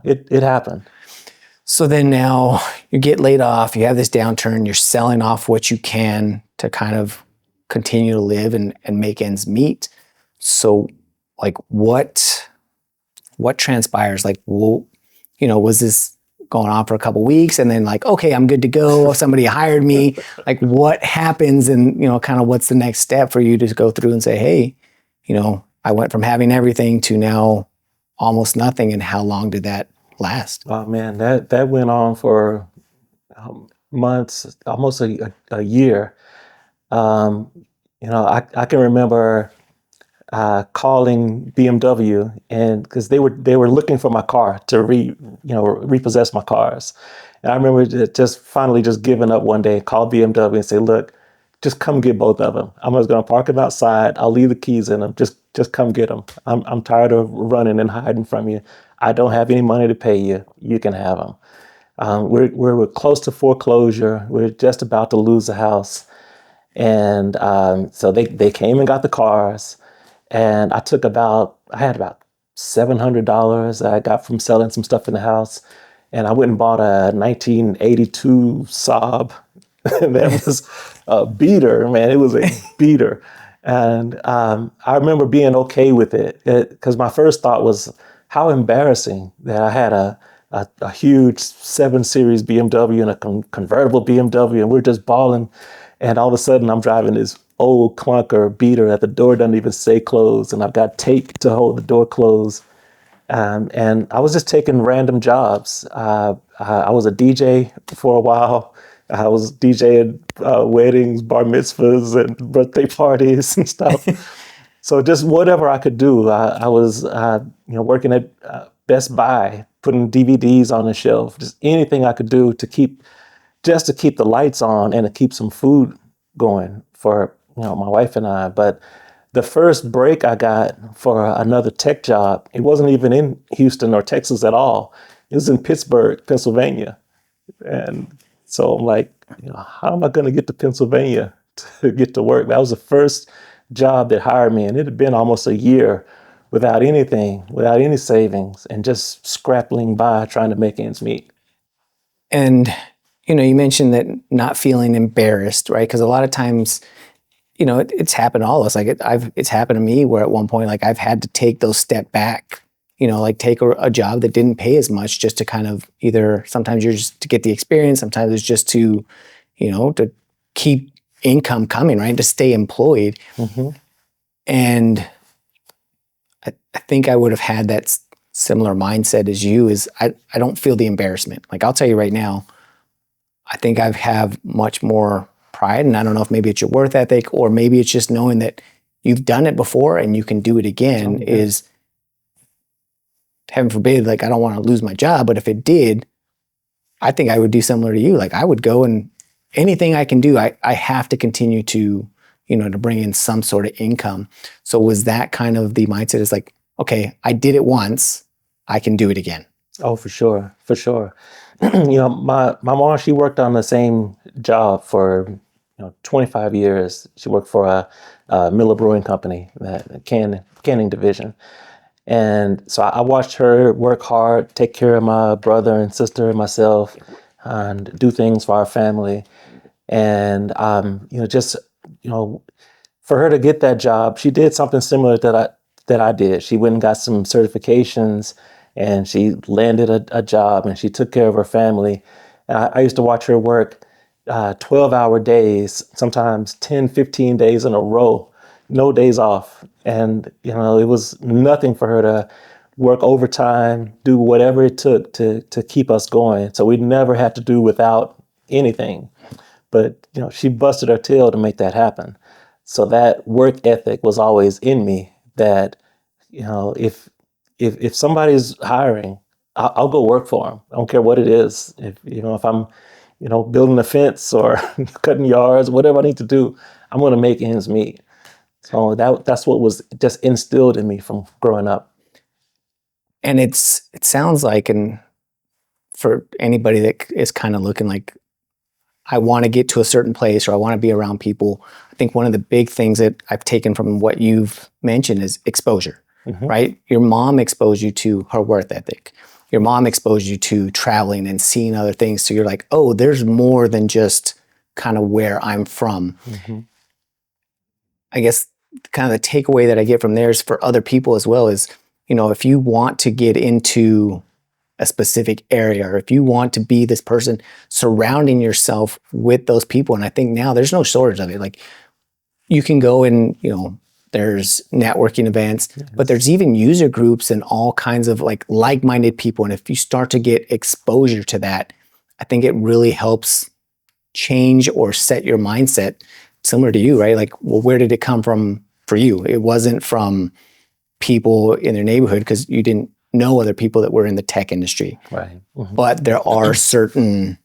it happened. So then now you get laid off, you have this downturn, you're selling off what you can to kind of continue to live and make ends meet. So like what transpires? Like, well, was this going on for a couple of weeks and then like, okay, I'm good to go. Somebody hired me. Like, what happens and, kind of what's the next step for you to go through and say, hey, I went from having everything to now almost nothing. And how long did that last? Oh man, that went on for months, almost a year. I can remember calling BMW, and because they were looking for my car to repossess my cars. And I remember just finally just giving up one day, call BMW and say, look, just come get both of them. I'm just going to park them outside. I'll leave the keys in them. Just come get them. I'm tired of running and hiding from you. I don't have any money to pay you. You can have them. We're close to foreclosure. We're just about to lose the house. And so they came and got the cars. And I had about $700 I got from selling some stuff in the house. And I went and bought a 1982 Saab. That was a beater, man. It was a beater. And I remember being okay with it, because my first thought was, how embarrassing that I had a huge 7 Series BMW and a convertible BMW, and we're just balling. And all of a sudden, I'm driving this old clunker beater that the door doesn't even say close, and I've got tape to hold the door closed. And I was just taking random jobs. I was a DJ for a while. I was DJing weddings, bar mitzvahs, and birthday parties and stuff. So just whatever I could do. I was working at Best Buy, putting DVDs on the shelf, just anything I could do to keep the lights on and to keep some food going for my wife and I. But the first break I got for another tech job, it wasn't even in Houston or Texas at all. It was in Pittsburgh, Pennsylvania. And so I'm like, how am I going to get to Pennsylvania to get to work? That was the first job that hired me, and it had been almost a year without anything, without any savings, and just scrapping by trying to make ends meet. And, you mentioned that not feeling embarrassed, right? Because a lot of times, it's happened to all of us. Like it's happened to me where at one point, like I've had to take those step back, like take a job that didn't pay as much just to kind of either, sometimes you're just to get the experience, sometimes it's just to, to keep income coming, right? To stay employed. Mm-hmm. And I think I would have had that similar mindset as you. Is I don't feel the embarrassment. Like, I'll tell you right now, I think I have much more pride, and I don't know if maybe it's your work ethic or maybe it's just knowing that you've done it before and you can do it again. Okay. Is, heaven forbid, like I don't want to lose my job, but if it did, I think I would do similar to you. Like I would go and anything I can do, I have to continue to, to bring in some sort of income. So was that kind of the mindset, is like, okay, I did it once, I can do it again? Oh, for sure, for sure. My mom, she worked on the same job for 25 years. She worked for a Miller Brewing Company, that canning division. And so I watched her work hard, take care of my brother and sister and myself, and do things for our family. And just you know, for her to get that job, she did something similar that I did. She went and got some certifications, and she landed a job, and she took care of her family. And I used to watch her work 12-hour days, sometimes 10, 15 days in a row, no days off. And it was nothing for her to work overtime, do whatever it took to keep us going. So we never had to do without anything. But she busted her tail to make that happen. So that work ethic was always in me. That if somebody's hiring, I'll go work for them. I don't care what it is. If I'm building a fence or cutting yards, whatever I need to do, I'm going to make ends meet. So that's what was just instilled in me from growing up. And it sounds like, and for anybody that is kind of looking like, I want to get to a certain place or I want to be around people, I think one of the big things that I've taken from what you've mentioned is exposure, right? Your mom exposed you to her work ethic. Your mom exposed you to traveling and seeing other things. So you're like, oh, there's more than just kind of where I'm from. I guess kind of the takeaway that I get from there is for other people as well is, if you want to get into a specific area, or if you want to be this person, surrounding yourself with those people. And I think now there's no shortage of it. Like, you can go and, there's networking events, but there's even user groups and all kinds of like-minded people. And if you start to get exposure to that, I think it really helps change or set your mindset similar to you, right? Like, well, where did it come from for you? It wasn't from people in their neighborhood because you didn't know other people that were in the tech industry. Right. But there are certain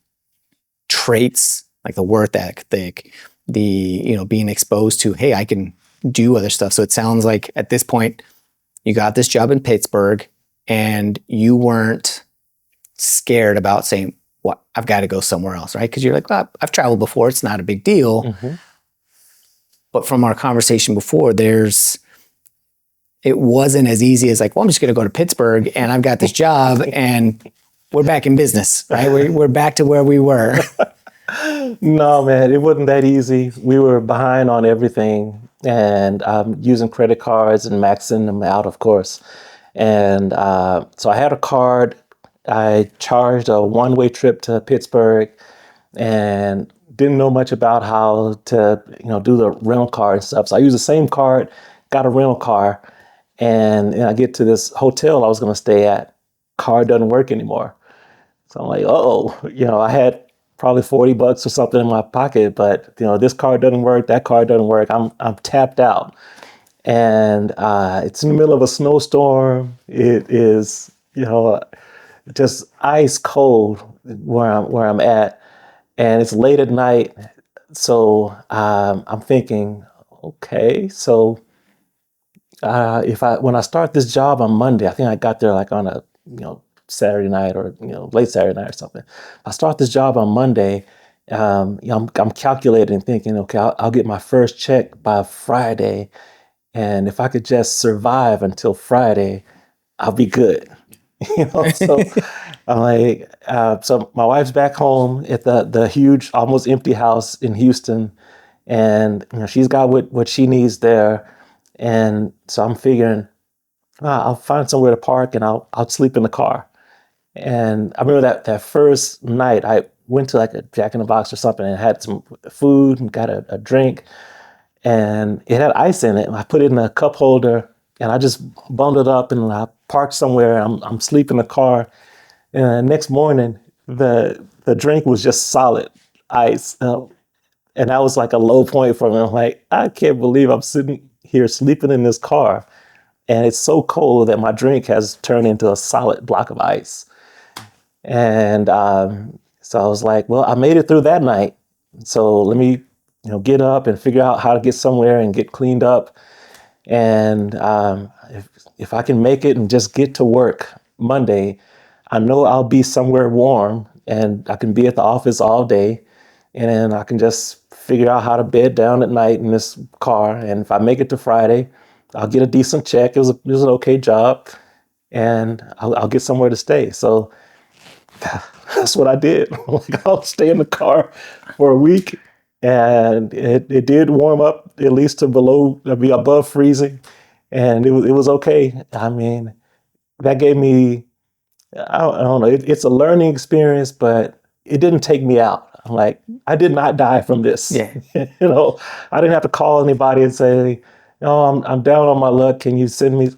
traits like the work ethic, the, being exposed to, hey, I can do other stuff. So it sounds like at this point, you got this job in Pittsburgh and you weren't scared about saying, what, I've got to go somewhere else, right? Because you're like, well, I've traveled before. It's not a big deal. But from our conversation before, it wasn't as easy as like, well, I'm just going to go to Pittsburgh and I've got this job and we're back in business, right? We're back to where we were. No, man, it wasn't that easy. We were behind on everything, and using credit cards and maxing them out, of course. And so I had a card. I charged a one-way trip to Pittsburgh, and didn't know much about how to, do the rental car and stuff. So I used the same card, got a rental car, and I get to this hotel I was going to stay at. Car doesn't work anymore. So I'm like, oh, I had probably $40 or something in my pocket, but this card doesn't work, that card doesn't work. I'm tapped out, and it's in the middle of a snowstorm. It is, just ice cold where I'm at, and it's late at night. So I'm thinking, okay, so when I start this job on Monday, I think I got there like on a Saturday night or late Saturday night or something. I start this job on Monday. I'm calculating, thinking, okay, I'll get my first check by Friday, and if I could just survive until Friday, I'll be good. So I'm like, so my wife's back home at the huge, almost empty house in Houston, and she's got what she needs there, and so I'm figuring, I'll find somewhere to park and I'll sleep in the car. And I remember that first night I went to like a Jack in the Box or something and had some food and got a drink, and it had ice in it. And I put it in a cup holder and I just bundled up and I parked somewhere. I'm sleeping in the car, and the next morning the drink was just solid ice, and that was like a low point for me. I'm like, I can't believe I'm sitting here sleeping in this car, and it's so cold that my drink has turned into a solid block of ice. And so I was like, well, I made it through that night. So let me, get up and figure out how to get somewhere and get cleaned up. And if I can make it and just get to work Monday, I know I'll be somewhere warm and I can be at the office all day, and then I can just figure out how to bed down at night in this car. And if I make it to Friday, I'll get a decent check. It was an okay job, and I'll get somewhere to stay. So that's what I did. Like, I'll stay in the car for a week, and it did warm up at least to be above freezing, and it was okay. I mean, that gave me, I don't know, it's a learning experience, but it didn't take me out. I'm like, I did not die from this. Yeah. I didn't have to call anybody and say, no, I'm down on my luck. Can you send me?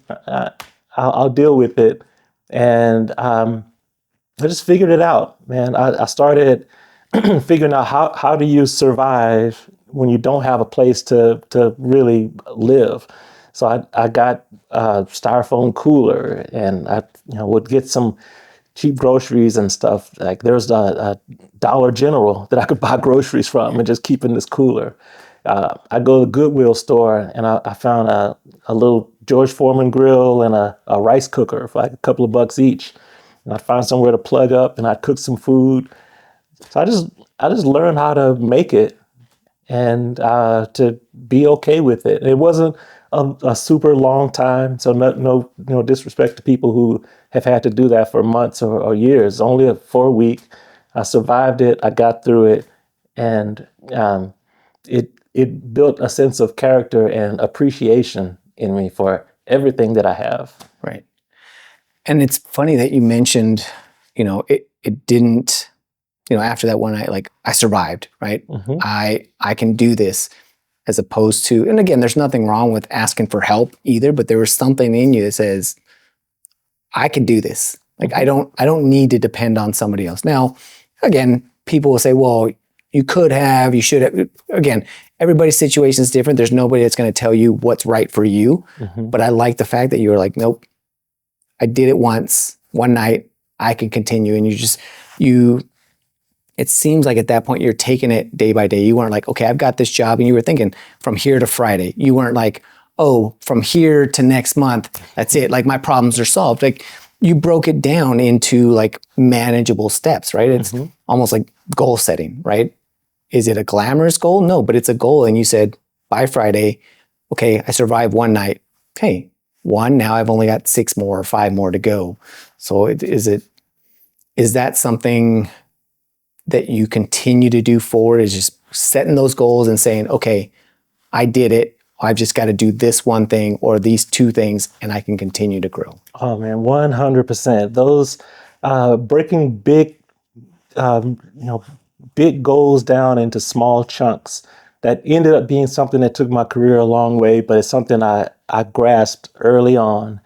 I'll deal with it. And I just figured it out, man. I started figuring out how do you survive when you don't have a place to really live. So I got a styrofoam cooler, and I would get some cheap groceries and stuff. Like, there's a Dollar General that I could buy groceries from and just keep in this cooler. I go to the Goodwill store, and I found a little George Foreman grill and a rice cooker for like a couple of bucks each. And I'd find somewhere to plug up, and I'd cook some food. So I just learned how to make it, and to be okay with it. It wasn't a super long time, so no disrespect to people who have had to do that for months or years. Only for a week. I survived it. I got through it, and it built a sense of character and appreciation in me for everything that I have. Right. And it's funny that you mentioned, it didn't, after that one night, like, I survived, right? Mm-hmm. I can do this, as opposed to, and again, there's nothing wrong with asking for help either, but there was something in you that says, I can do this. Like, Mm-hmm. I don't need to depend on somebody else. Now, again, people will say, well, you should have. Again, everybody's situation is different. There's nobody that's going to tell you what's right for you. Mm-hmm. But I like the fact that you were like, nope, I did it once, one night, I can continue. And it seems like at that point you're taking it day by day. You weren't like, okay, I've got this job. And you were thinking from here to Friday. You weren't like, oh, from here to next month, that's it. Like, my problems are solved. Like, you broke it down into like manageable steps, right? It's almost like goal setting, right? Is it a glamorous goal? No, but it's a goal. And you said, by Friday, okay, I survived one night. Okay, now I've only got 6 more or 5 more to go. So is that something that you continue to do forward, is just setting those goals and saying, okay, I did it. I've just got to do this one thing or these 2 things, and I can continue to grow? Oh man, 100%. Those breaking big goals down into small chunks, that ended up being something that took my career a long way, but it's something I grasped early on.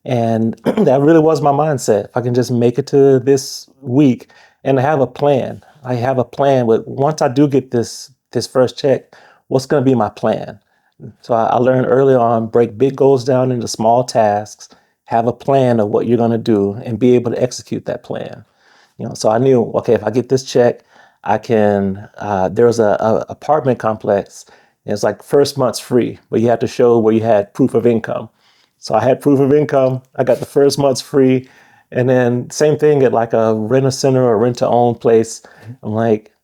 And that really was my mindset. If I can just make it to this week and I have a plan. I have a plan with, once I do get this first check, what's going to be my plan? So I learned early on, break big goals down into small tasks, have a plan of what you're going to do, and be able to execute that plan. So I knew, okay, if I get this check, I can, there was a apartment complex. It's like first month's free, but you had to show where you had proof of income. So I had proof of income. I got the first month's free. And then same thing at like a rent-a-center or rent-to-own place. I'm like,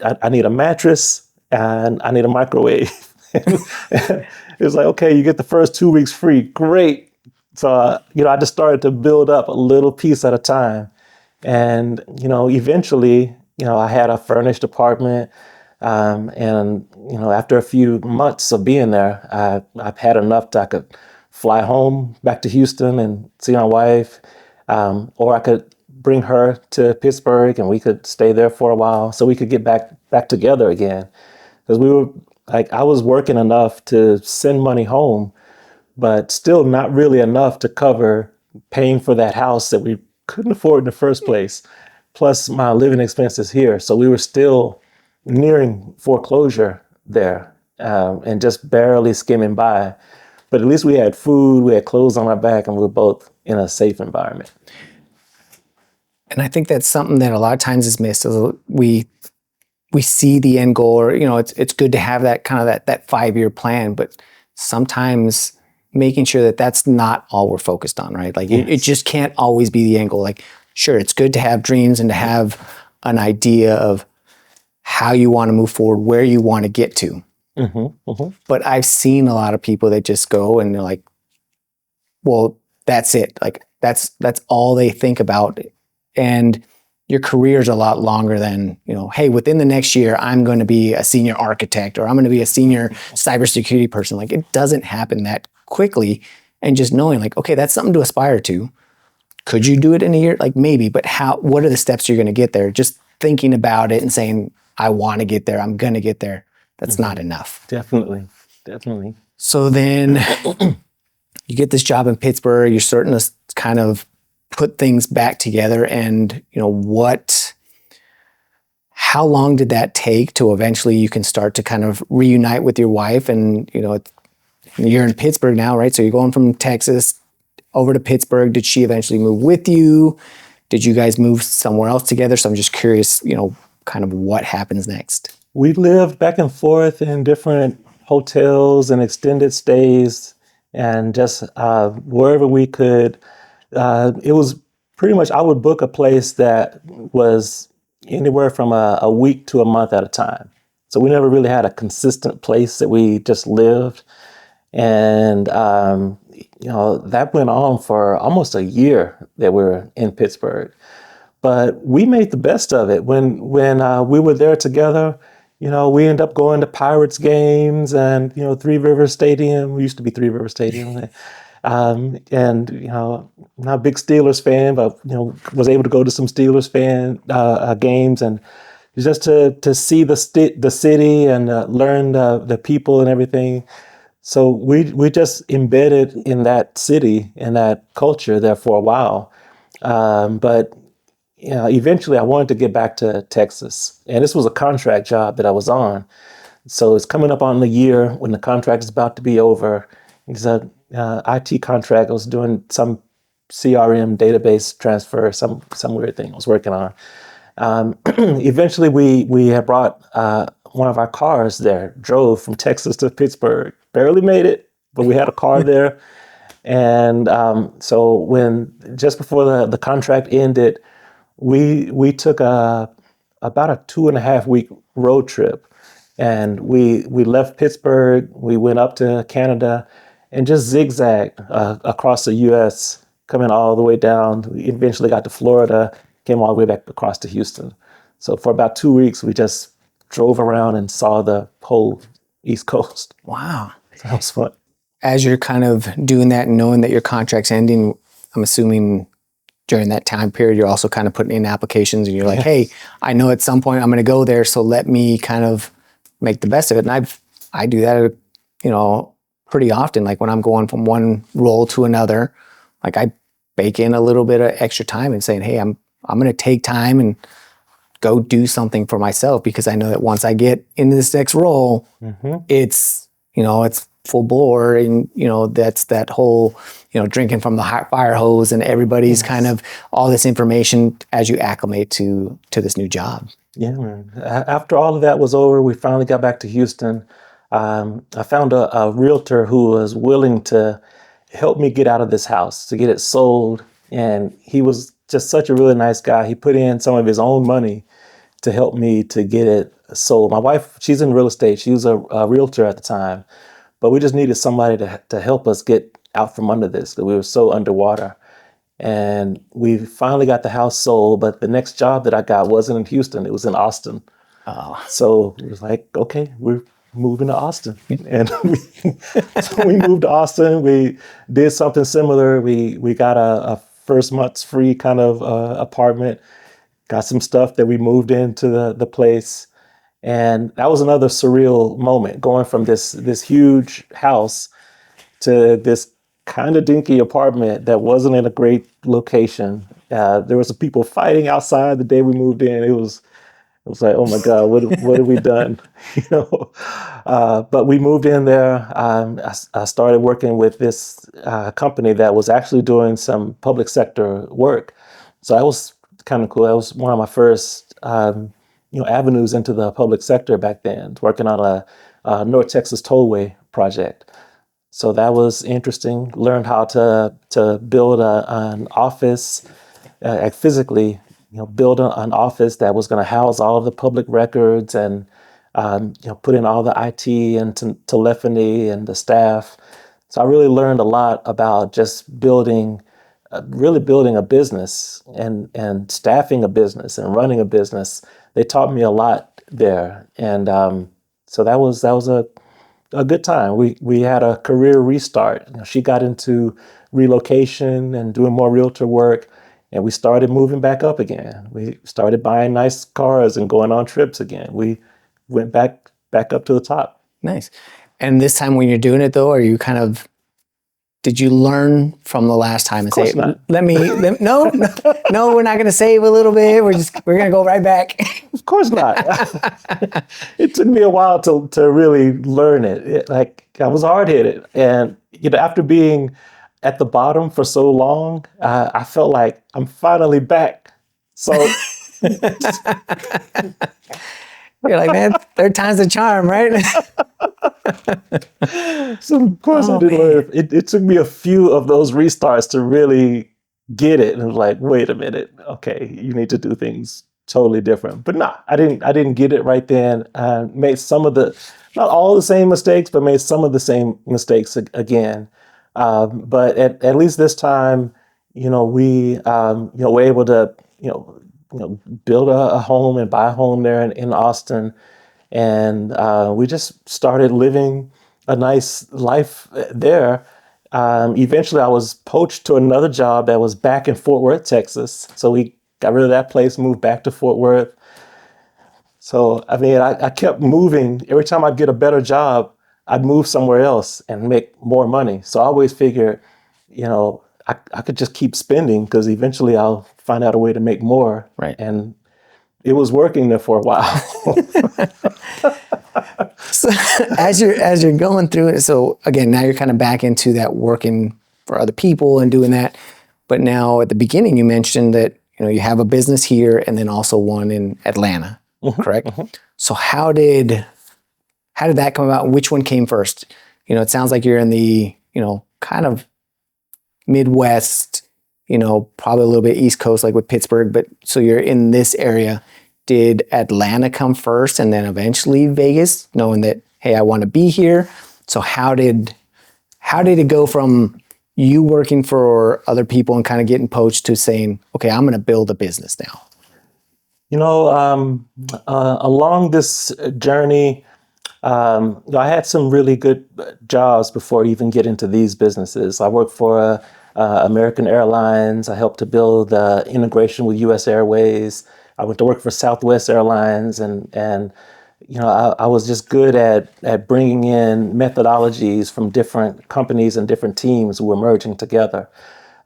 I need a mattress and I need a microwave. It's like, okay, you get the first 2 weeks free. Great. So, I just started to build up a little piece at a time. And, eventually, I had a furnished apartment. And, after a few months of being there, I've had enough that I could fly home back to Houston and see my wife. Or I could bring her to Pittsburgh and we could stay there for a while so we could get back together again. Because we were like, I was working enough to send money home, but still not really enough to cover paying for that house that we couldn't afford in the first place, plus my living expenses here. So we were still nearing foreclosure there, and just barely skimming by. But at least we had food, we had clothes on our back, and we were both in a safe environment. And I think that's something that a lot of times is missed. We see the end goal, or it's good to have that kind of that 5-year plan, but sometimes making sure that that's not all we're focused on, right? Like, Yes. it just can't always be the end goal. Like, sure, it's good to have dreams and to have an idea of how you want to move forward, where you want to get to. But I've seen a lot of people that just go and they're like, well, that's it. Like that's all they think about. And your career's a lot longer than, hey, within the next year, I'm going to be a senior architect or I'm going to be a senior cybersecurity person. Like it doesn't happen that quickly. And just knowing like, okay, that's something to aspire to. Could you do it in a year? Like maybe, but what are the steps you're going to get there? Just thinking about it and saying, I want to get there. I'm going to get there. That's not enough. Definitely. So then you get this job in Pittsburgh, you're starting to kind of put things back together. And, how long did that take to eventually you can start to kind of reunite with your wife? And, you're in Pittsburgh now, right? So you're going from Texas over to Pittsburgh. Did she eventually move with you? Did you guys move somewhere else together? So I'm just curious, kind of what happens next. We lived back and forth in different hotels and extended stays and just wherever we could. It was pretty much, I would book a place that was anywhere from a week to a month at a time. So we never really had a consistent place that we just lived. And, that went on for almost a year that we were in Pittsburgh. But we made the best of it. When we were there together, we ended up going to Pirates games and, Three Rivers Stadium. We used to be Three Rivers Stadium. And, not a big Steelers fan, but, was able to go to some Steelers games and just to see the city and learn the people and everything. So we just embedded in that city and that culture there for a while. But eventually I wanted to get back to Texas. And this was a contract job that I was on. So it's coming up on the year when the contract is about to be over. It's a IT contract. I was doing some CRM database transfer, some weird thing I was working on. Eventually we had brought one of our cars there, drove from Texas to Pittsburgh, barely made it, but we had a car there. And so just before the contract ended, we took about a 2.5 week road trip, and we left Pittsburgh. We went up to Canada and just zigzagged across the U.S., coming all the way down. We eventually got to Florida, came all the way back across to Houston. So for about 2 weeks, we just drove around and saw the whole East Coast. Wow. So that was fun. As you're kind of doing that and knowing that your contract's ending, I'm assuming during that time period, you're also kind of putting in applications and you're like, hey, I know at some point I'm going to go there, so let me kind of make the best of it. And I do that, pretty often. Like when I'm going from one role to another, like I bake in a little bit of extra time and saying, hey, I'm going to take time and go do something for myself, because I know that once I get into this next role, it's, it's full bore, and that's that whole drinking from the fire hose, and everybody's kind of all this information as you acclimate to this new job. Yeah, man. After all of that was over, we finally got back to Houston. I found a realtor who was willing to help me get out of this house, to get it sold, and he was just such a really nice guy. He put in some of his own money to help me to get it sold. My wife, she's in real estate. She was a realtor at the time. But we just needed somebody to help us get out from under this, because we were so underwater. And we finally got the house sold, but the next job that I got wasn't in Houston, it was in Austin. Oh. So it was like, okay, we're moving to Austin. And so we moved to Austin. We did something similar. We got a first month's free kind of apartment, got some stuff that we moved into the place. And that was another surreal moment, going from this huge house to this kind of dinky apartment that wasn't in a great location. There was some people fighting outside the day we moved in. It was like, oh my God, what have we done? But we moved in there. I started working with this company that was actually doing some public sector work. So that was kind of cool. That was one of my first avenues into the public sector back then, working on a North Texas tollway project. So that was interesting. Learned how to build an office, physically, build an office that was going to house all of the public records and put in all the IT and telephony and the staff. So I really learned a lot about just really building a business and staffing a business and running a business. They taught me a lot there, and so that was a good time. We had a career restart. She got into relocation and doing more realtor work, and we started moving back up again. We started buying nice cars and going on trips again. We went back up to the top. Nice. And this time when you're doing it though, did you learn from the last time and say, not. No, we're not going to save a little bit. We're going to go right back. Of course not. It took me a while to really learn it. I was hard-headed, and after being at the bottom for so long, I felt like I'm finally back. So you're like, man, third time's the charm, right? So of course I didn't learn. It took me a few of those restarts to really get it, and like, wait a minute, okay, you need to do things totally different. But nah, I didn't get it right then. I made some of not all the same mistakes, but made some of the same mistakes again. But at least this time, we were able to build a home and buy a home there in Austin. And we just started living a nice life there. Eventually, I was poached to another job that was back in Fort Worth, Texas. So we got rid of that place, moved back to Fort Worth. So, I kept moving. Every time I'd get a better job, I'd move somewhere else and make more money. So I always figured, I could just keep spending because eventually I'll find out a way to make more. Right. And it was working there for a while. So as you're going through it, so again, now you're kind of back into that working for other people and doing that. But now at the beginning, you mentioned that you have a business here and then also one in Atlanta, correct? Mm-hmm. So how did that come about? Which one came first? It sounds like you're in the kind of Midwest, probably a little bit East Coast, like with Pittsburgh, but so you're in this area. Did Atlanta come first and then eventually Vegas, knowing that, hey, I want to be here? So how did it go from you working for other people and kind of getting poached to saying, okay, I'm going to build a business now? Along this journey, I had some really good jobs before I even get into these businesses. I worked for American Airlines. I helped to build integration with U.S. Airways. I went to work for Southwest Airlines, and I was just good at bringing in methodologies from different companies and different teams who were merging together.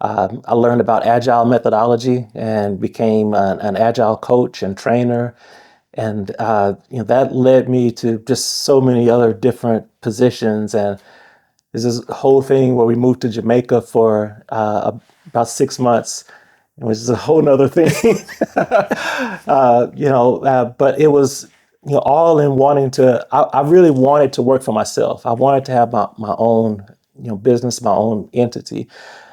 I learned about agile methodology and became an agile coach and trainer. And that led me to just so many other different positions. And there's this whole thing where we moved to Jamaica for about 6 months, which is a whole nother thing. But it was all in wanting to. I really wanted to work for myself. I wanted to have my own business, my own entity.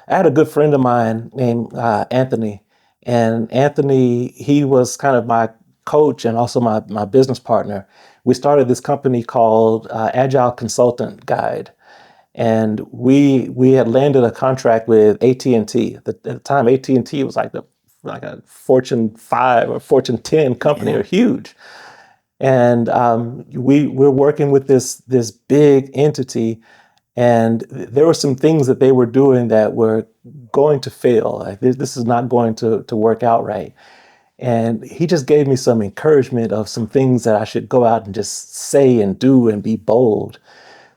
I had a good friend of mine named Anthony, and Anthony, he was kind of my coach and also my business partner. We started this company called Agile Consultant Guide. And we had landed a contract with AT&T. At the time, AT&T was like a Fortune 5 or Fortune 10 company, or huge. And we're working with this big entity, and there were some things that they were doing that were going to fail. Like, this is not going to work out right. And he just gave me some encouragement of some things that I should go out and just say and do and be bold.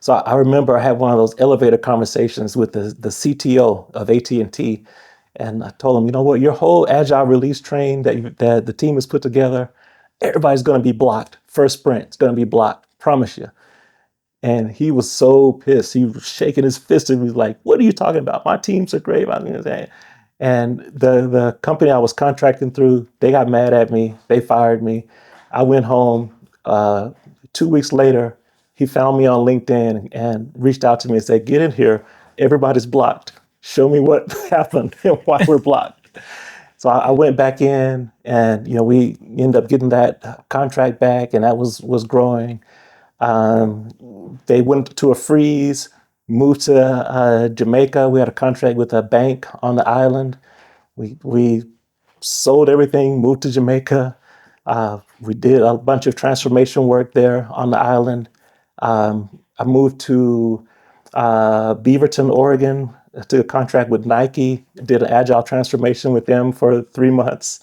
So I remember I had one of those elevator conversations with the CTO of AT&T, and I told him, you know what, your whole agile release train that the team has put together, everybody's going to be blocked. First sprint, it's going to be blocked, promise you. And he was so pissed. He was shaking his fist and he was like, what are you talking about? My teams are great. And the company I was contracting through, they got mad at me. They fired me. I went home. 2 weeks later, he found me on LinkedIn and reached out to me and said, get in here. Everybody's blocked. Show me what happened and why we're blocked. So I went back in, and we ended up getting that contract back, and that was growing. They went to a freeze, moved to Jamaica. We had a contract with a bank on the island. We sold everything, moved to Jamaica. We did a bunch of transformation work there on the island. I moved to Beaverton, Oregon, to a contract with Nike. Did an agile transformation with them for 3 months.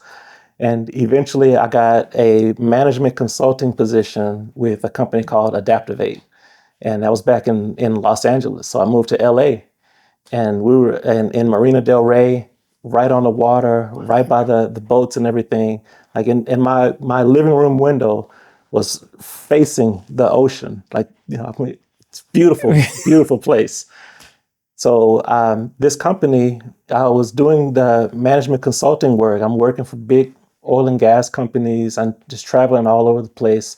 And eventually I got a management consulting position with a company called Adaptivate. And that was back in Los Angeles. So I moved to LA, and we were in Marina Del Rey, right on the water, right by the boats and everything. Like in my living room window was facing the ocean. Like, I mean, it's beautiful, beautiful place. So this company, I was doing the management consulting work. I'm working for big oil and gas companies. I'm just traveling all over the place.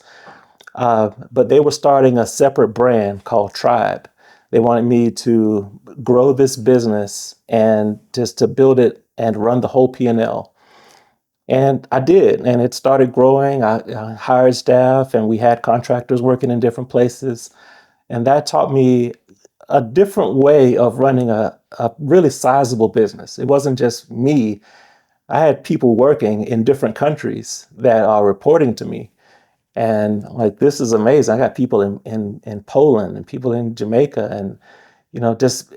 But they were starting a separate brand called Tribe. They wanted me to grow this business and just to build it and run the whole P&L. And I did, and it started growing. I hired staff, and we had contractors working in different places. And that taught me a different way of running a really sizable business. It wasn't just me. I had people working in different countries that are reporting to me. And like, this is amazing. I got people in Poland and people in Jamaica, and just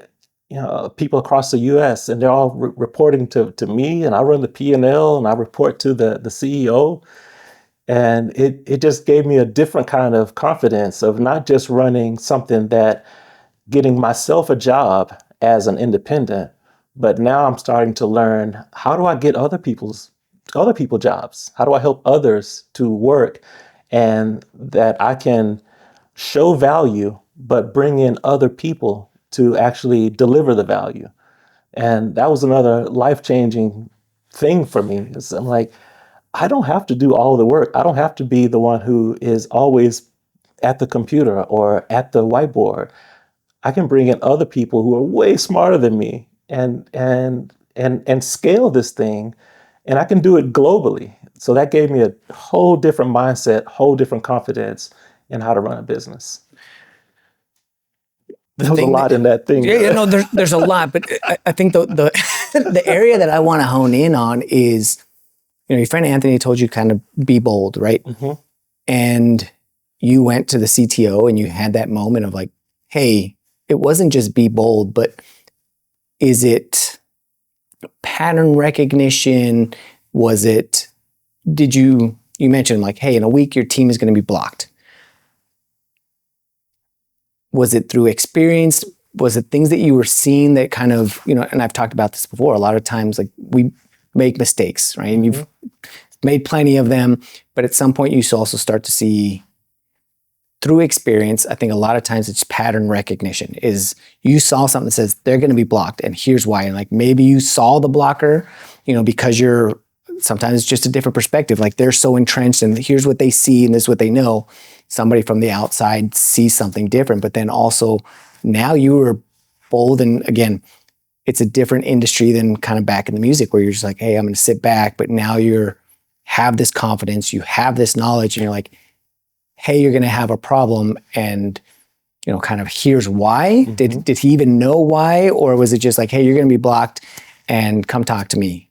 people across the U.S., and they're all reporting to me, and I run the P&L, and I report to the CEO. And it just gave me a different kind of confidence of not just running something, that getting myself a job as an independent, but now I'm starting to learn, how do I get other people jobs? How do I help others to work, and that I can show value, but bring in other people to actually deliver the value. And that was another life-changing thing for me. I'm like, I don't have to do all the work. I don't have to be the one who is always at the computer or at the whiteboard. I can bring in other people who are way smarter than me, and scale this thing, and I can do it globally. So that gave me a whole different mindset, whole different confidence in how to run a business. There was a lot in that thing. Yeah, no, there's a lot, but I think the the area that I want to hone in on is, your friend Anthony told you kind of be bold, right? Mm-hmm. And you went to the CTO and you had that moment of like, hey, it wasn't just be bold, but is it pattern recognition? You mentioned like, hey, in a week your team is going to be blocked. Was it through experience? Was it things that you were seeing that kind of, and I've talked about this before, a lot of times like we make mistakes, right? And you've made plenty of them, but at some point you also start to see through experience. I think a lot of times it's pattern recognition. Is you saw something that says they're going to be blocked, and here's why. And like, maybe you saw the blocker, because sometimes it's just a different perspective. Like, they're so entrenched and here's what they see and this is what they know. Somebody from the outside sees something different, but then also now you were bold. And again, it's a different industry than kind of back in the music where you're just like, hey, I'm going to sit back. But now have this confidence, you have this knowledge, and you're like, hey, you're going to have a problem, and kind of here's why. Mm-hmm. Did he even know why? Or was it just like, hey, you're going to be blocked and come talk to me?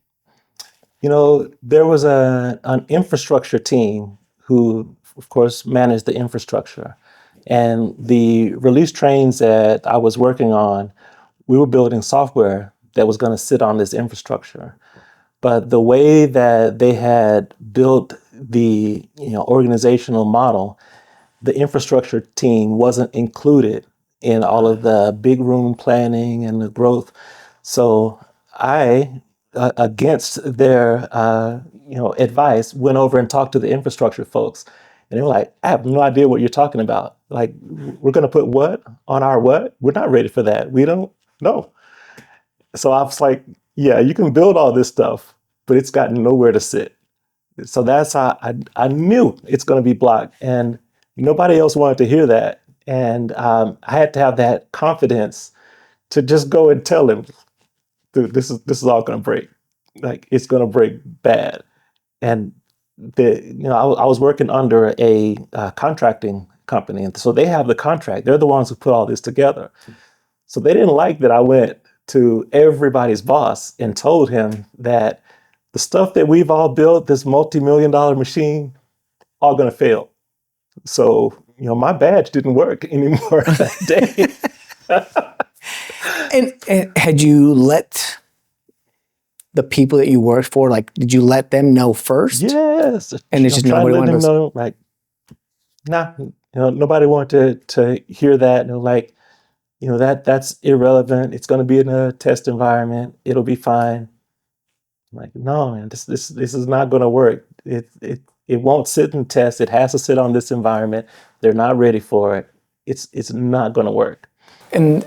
There was an infrastructure team who, of course, managed the infrastructure. And the release trains that I was working on, we were building software that was going to sit on this infrastructure. But the way that they had built the organizational model, the infrastructure team wasn't included in all of the big room planning and the growth. So I, against their advice, went over and talked to the infrastructure folks. And they were like, I have no idea what you're talking about. Like, we're going to put what on our what? We're not ready for that. We don't know. So I was like, yeah, you can build all this stuff, but it's got nowhere to sit. So that's how I knew it's going to be blocked. And nobody else wanted to hear that. And I had to have that confidence to just go and tell him, dude, this is all going to break. like it's going to break bad. And I was working under a contracting company, and so they have the contract. They're the ones who put all this together. So they didn't like that I went to everybody's boss and told him that the stuff that we've all built, this multi-million-dollar machine, all going to fail. So, my badge didn't work anymore that day. And had you let the people that you worked for, like, did you let them know first? Yes. And it's just nobody wanted to know, like, nah, nobody wanted to hear that. And like, that's irrelevant. It's going to be in a test environment. It'll be fine. I'm like, no, man, this is not going to work. It won't sit and test. It has to sit on this environment. They're not ready for it. It's not going to work. And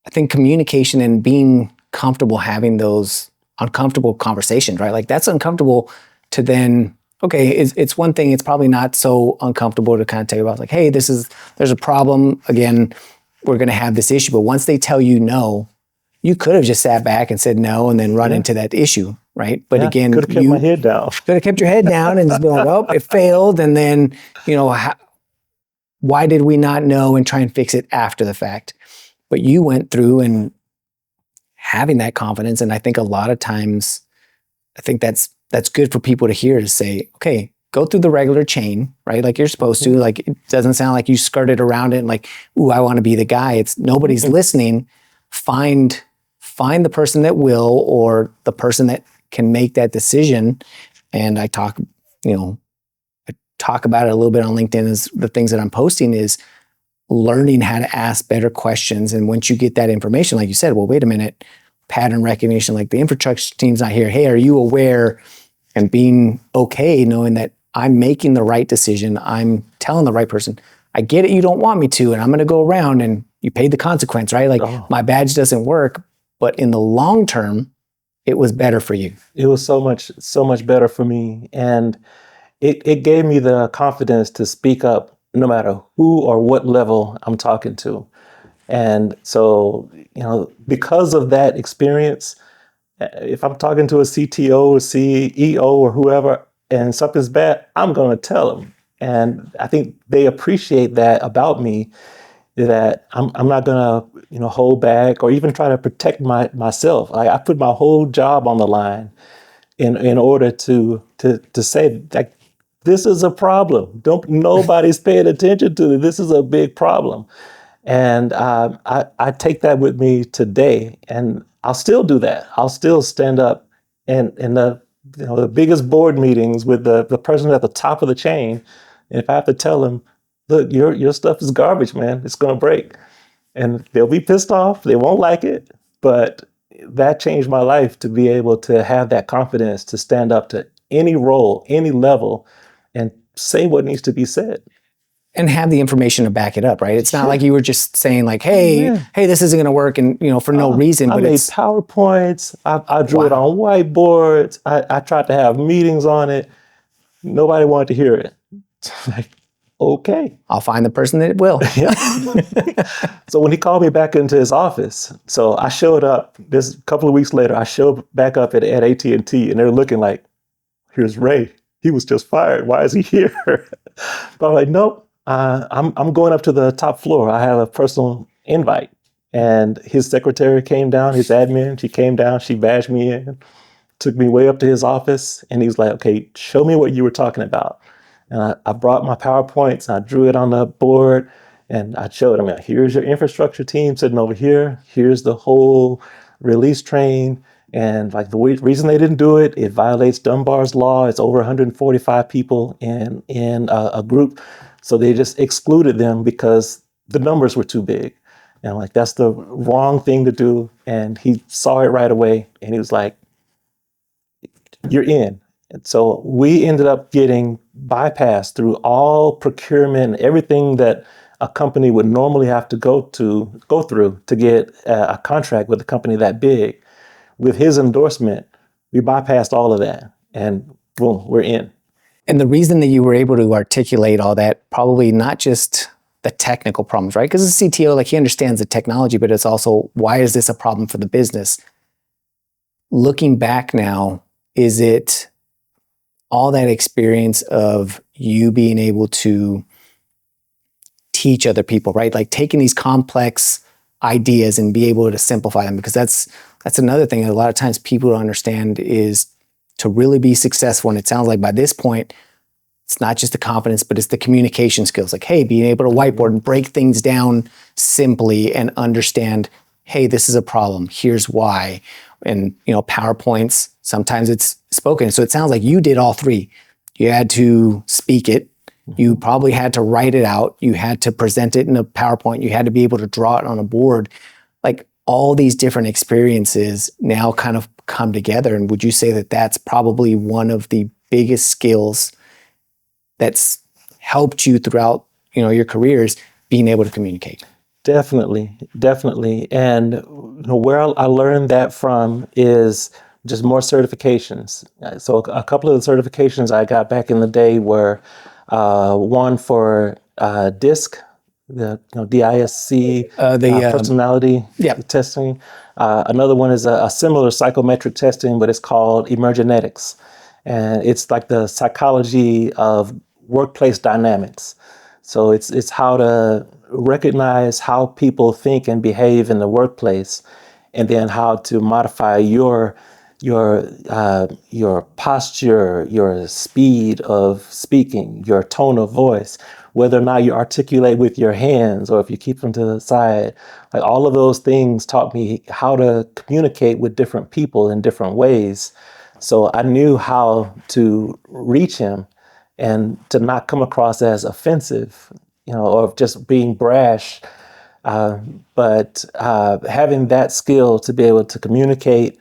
I think communication and being comfortable having those uncomfortable conversations, right? Like that's uncomfortable to then, okay, it's one thing. It's probably not so uncomfortable to kind of tell you about like, hey, there's a problem. Again, we're going to have this issue. But once they tell you no, you could have just sat back and said no and then run into that issue, right? But again, could have kept my head down. Could have kept your head down and just been like, oh, it failed. And then, why did we not know and try and fix it after the fact? But you went through and having that confidence. And I think a lot of times, I think that's good for people to hear, to say, okay, go through the regular chain, right? Like you're supposed to. Like it doesn't sound like you skirted around it and like, ooh, I want to be the guy. It's nobody's listening. Find the person that will, or the person that can make that decision. And I talk about it a little bit on LinkedIn. Is the things that I'm posting is learning how to ask better questions. And once you get that information, like you said, well, wait a minute, pattern recognition, like the infrastructure team's not here. Hey, are you aware? And being okay, knowing that I'm making the right decision. I'm telling the right person, I get it, you don't want me to, and I'm going to go around, and you paid the consequence, right? Like my badge doesn't work, but in the long term, it was better for you. It was so much better for me. And it gave me the confidence to speak up no matter who or what level I'm talking to. And so, because of that experience, if I'm talking to a CTO or CEO or whoever and something's bad, I'm going to tell them. And I think they appreciate that about me, that I'm not going to, hold back or even try to protect myself. I put my whole job on the line in order to say that this is a problem. Nobody's paying attention to it. This is a big problem. And I take that with me today, and I'll still do that. I'll still stand up and in the biggest board meetings with the person at the top of the chain. And if I have to tell them, look, your stuff is garbage, man, it's going to break. And they'll be pissed off. They won't like it. But that changed my life, to be able to have that confidence to stand up to any role, any level, and say what needs to be said. And have the information to back it up, right? It's not like you were just saying like, hey, this isn't going to work, and for no reason. I but made it's PowerPoints. I drew it on whiteboards. I tried to have meetings on it. Nobody wanted to hear it. Like, okay, I'll find the person that will. So when he called me back into his office, so I showed up. This a couple of weeks later, I showed back up at AT&T, and they're looking like, here's Ray. He was just fired. Why is he here? But I'm like, nope. I'm going up to the top floor. I have a personal invite. And his secretary came down, his admin, she came down, she badged me in, took me way up to his office, and he was like, okay, show me what you were talking about. And I brought my PowerPoints, and I drew it on the board, and I showed him, here's your infrastructure team sitting over here. Here's the whole release train. And like the reason they didn't do it, it violates Dunbar's law. It's over 145 people in a group. So they just excluded them because the numbers were too big. And like, that's the wrong thing to do. And he saw it right away, and he was like, you're in. And so we ended up getting bypassed through all procurement, everything that a company would normally have to go through to get a contract with a company that big. With his endorsement, we bypassed all of that, and boom, we're in. And the reason that you were able to articulate all that, probably not just the technical problems, right? Because the CTO, like, he understands the technology, but it's also, why is this a problem for the business? looking back now, is it all that experience of you being able to teach other people, right? Like taking these complex ideas and be able to simplify them, because that's another thing that a lot of times people don't understand is to really be successful. And it sounds like by this point, it's not just the confidence, but it's the communication skills. Like, hey, being able to whiteboard and break things down simply and understand, hey, this is a problem. Here's why. And, PowerPoints, sometimes it's spoken. So it sounds like you did all three. You had to speak it. You probably had to write it out. You had to present it in a PowerPoint. You had to be able to draw it on a board. Like all these different experiences now kind of come together. And would you say that that's probably one of the biggest skills that's helped you throughout, your careers, being able to communicate? Definitely. And where I learned that from is just more certifications. So a couple of the certifications I got back in the day were one for DISC, the DISC, personality testing. Another one is a similar psychometric testing, but it's called Emergenetics. And it's like the psychology of workplace dynamics. So it's how to recognize how people think and behave in the workplace, and then how to modify your posture, your speed of speaking, your tone of voice, whether or not you articulate with your hands or if you keep them to the side. Like all of those things taught me how to communicate with different people in different ways. So I knew how to reach him and to not come across as offensive, or just being brash. But having that skill to be able to communicate,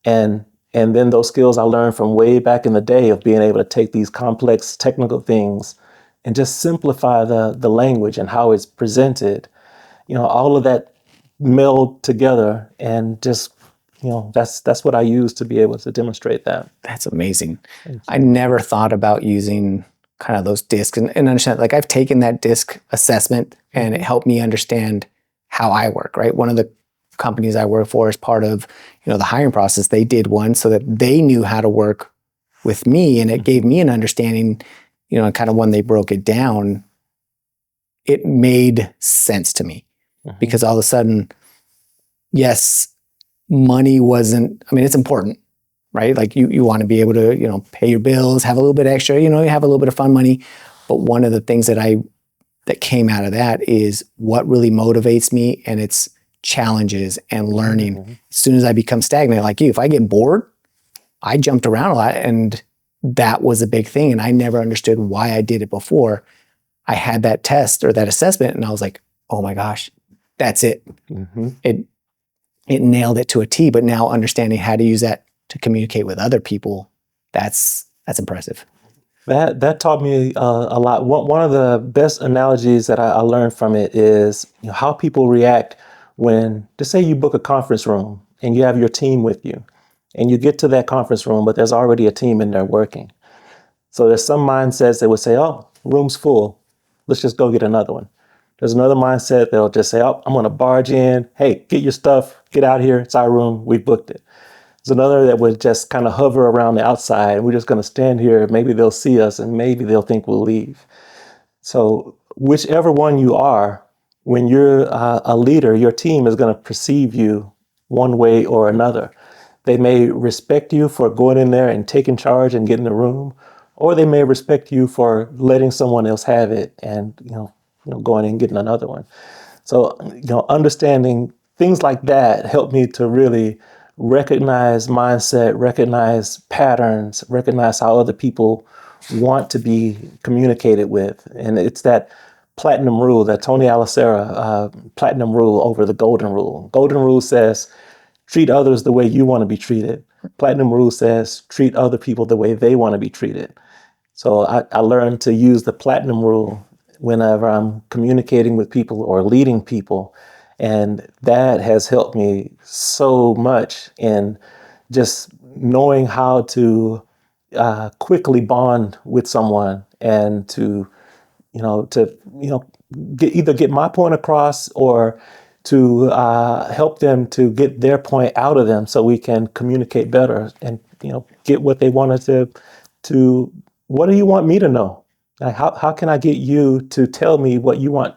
and then those skills I learned from way back in the day of being able to take these complex technical things and just simplify the language and how it's presented. All of that meld together, and just that's what I use to be able to demonstrate that. That's amazing. I never thought about using kind of those discs and understand, like I've taken that disc assessment and it helped me understand how I work, right? One of the companies I work for, as part of, the hiring process, they did one so that they knew how to work with me, and it gave me an understanding, and kind of when they broke it down, it made sense to me. Because all of a sudden, yes, money wasn't, it's important, right? Like you want to be able to, pay your bills, have a little bit extra, you have a little bit of fun money. But one of the things that came out of that is what really motivates me, and it's challenges and learning. As soon as I become stagnant, like you, if I get bored, I jumped around a lot, and that was a big thing. And I never understood why I did it before. I had that test or that assessment, and I was like, oh my gosh, that's it. It nailed it to a T. But now understanding how to use that to communicate with other people, that's impressive. That taught me a lot. One of the best analogies that I learned from it is how people react when, just say you book a conference room and you have your team with you, and you get to that conference room, but there's already a team in there working. So there's some mindsets that would say, oh, room's full, let's just go get another one. There's another mindset that'll just say, oh, I'm going to barge in. Hey, get your stuff, get out here. It's our room. We booked it. There's another that would just kind of hover around the outside. We're just going to stand here. Maybe they'll see us, and maybe they'll think we'll leave. So whichever one you are, when you're a leader, your team is going to perceive you one way or another. They may respect you for going in there and taking charge and getting the room, or they may respect you for letting someone else have it and going and getting another one. So understanding things like that helped me to really recognize mindset, recognize patterns, recognize how other people want to be communicated with. And it's that platinum rule, that Tony Alicera platinum rule over the golden rule. Golden rule says, treat others the way you want to be treated. Platinum rule says, treat other people the way they want to be treated. So I learned to use the platinum rule whenever I'm communicating with people or leading people. And that has helped me so much in just knowing how to quickly bond with someone, and to either get my point across, or to help them to get their point out of them, so we can communicate better and get what they wanted to. What do you want me to know? Like, how can I get you to tell me what you want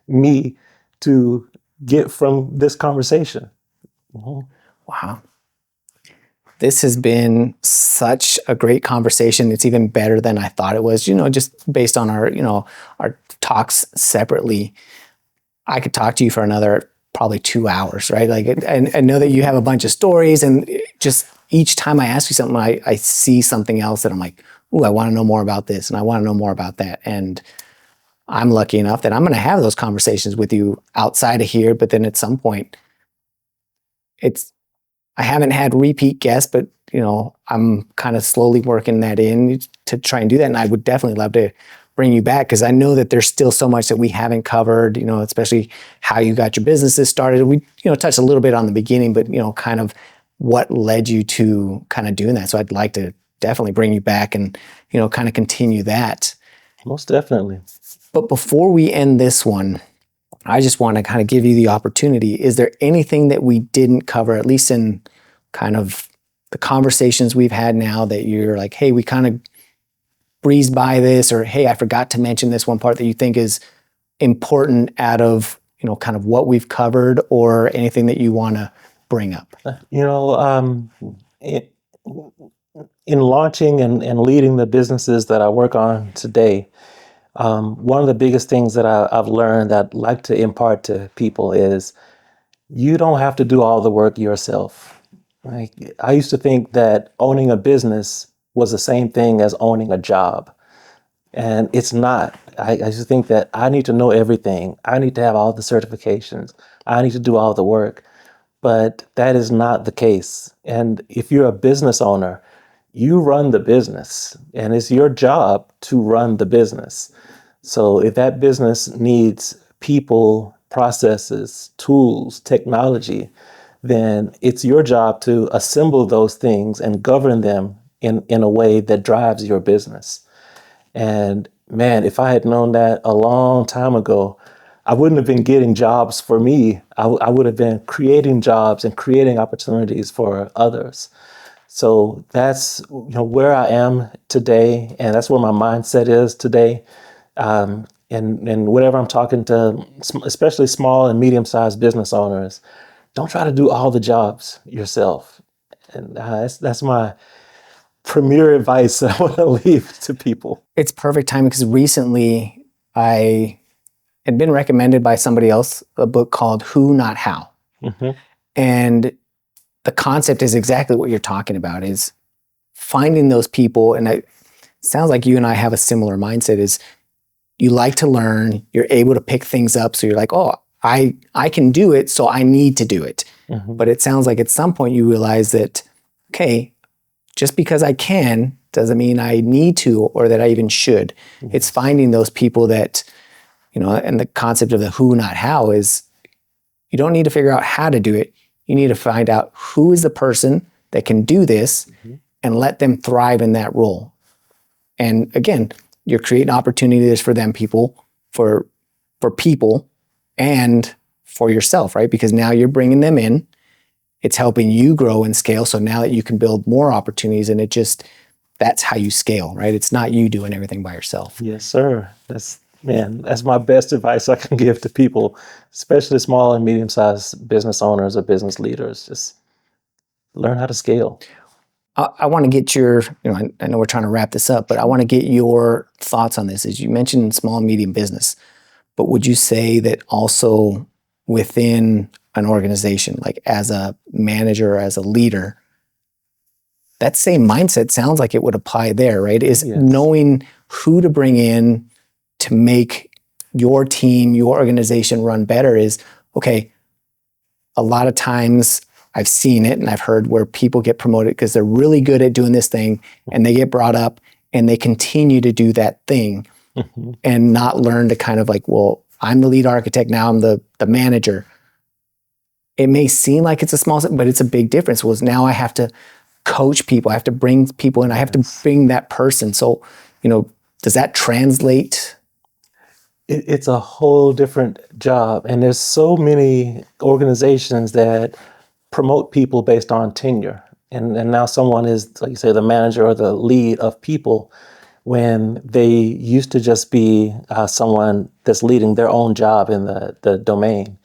me to get from this conversation? Wow. This has been such a great conversation. It's even better than I thought it was, just based on our talks separately. I could talk to you for another probably 2 hours, right? Like, and I know that you have a bunch of stories, and just each time I ask you something, I see something else that I'm like, ooh, I want to know more about this, and I want to know more about that. And I'm lucky enough that I'm going to have those conversations with you outside of here. But then at some point, I haven't had repeat guests, but I'm kind of slowly working that in to try and do that. And I would definitely love to bring you back, because I know that there's still so much that we haven't covered, especially how you got your businesses started. We, touched a little bit on the beginning, but, kind of what led you to kind of doing that. So I'd like to definitely bring you back and, kind of continue that. Most definitely. But before we end this one, I just want to kind of give you the opportunity. Is there anything that we didn't cover, at least in kind of the conversations we've had now, that you're like, hey, we kind of breezed by this, or hey, I forgot to mention this one part that you think is important out of, kind of what we've covered, or anything that you want to bring up? In launching and leading the businesses that I work on today, one of the biggest things that I've learned that I'd like to impart to people is you don't have to do all the work yourself. Like, I used to think that owning a business was the same thing as owning a job. And it's not. I used to think that I need to know everything. I need to have all the certifications. I need to do all the work. But that is not the case. And if you're a business owner, you run the business, and it's your job to run the business. So if that business needs people, processes, tools, technology, then it's your job to assemble those things and govern them in a way that drives your business. And man, if I had known that a long time ago, I wouldn't have been getting jobs for me. I would have been creating jobs and creating opportunities for others. So that's where I am today, and that's where my mindset is today. And whenever I'm talking to, especially small and medium-sized business owners, don't try to do all the jobs yourself. And that's my premier advice that I want to leave to people. It's perfect timing, because recently I had been recommended by somebody else a book called Who, Not How. Mm-hmm. And the concept is exactly what you're talking about, is finding those people. And it sounds like you and I have a similar mindset, is you like to learn, you're able to pick things up. So you're like, oh, I can do it, so I need to do it. Mm-hmm. But it sounds like at some point you realize that, okay, just because I can doesn't mean I need to, or that I even should. Mm-hmm. It's finding those people that, and the concept of the who, not how, is you don't need to figure out how to do it. You need to find out who is the person that can do this, mm-hmm. and let them thrive in that role. And again, you're creating opportunities for them, for people, and for yourself, right? Because now you're bringing them in. It's helping you grow and scale. So now that you can build more opportunities, and that's how you scale, right? It's not you doing everything by yourself. Yes, sir. That's my best advice I can give to people, especially small and medium-sized business owners or business leaders. Just learn how to scale. I want to get your, I know we're trying to wrap this up, but I want to get your thoughts on this. As you mentioned small and medium business, but would you say that also within an organization, like as a manager, as a leader, that same mindset sounds like it would apply there, right? Is yes. Knowing who to bring in to make your team, your organization run better is, okay, a lot of times I've seen it and I've heard where people get promoted because they're really good at doing this thing, and they get brought up and they continue to do that thing, mm-hmm. and not learn to kind of like, well, I'm the lead architect, now I'm the manager. It may seem like it's a small step, but it's a big difference. Well, now I have to coach people, I have to bring people in, I have to bring that person. So, does that translate? it's a whole different job. And there's so many organizations that promote people based on tenure. And now someone is, like you say, the manager or the lead of people when they used to just be someone that's leading their own job in the domain.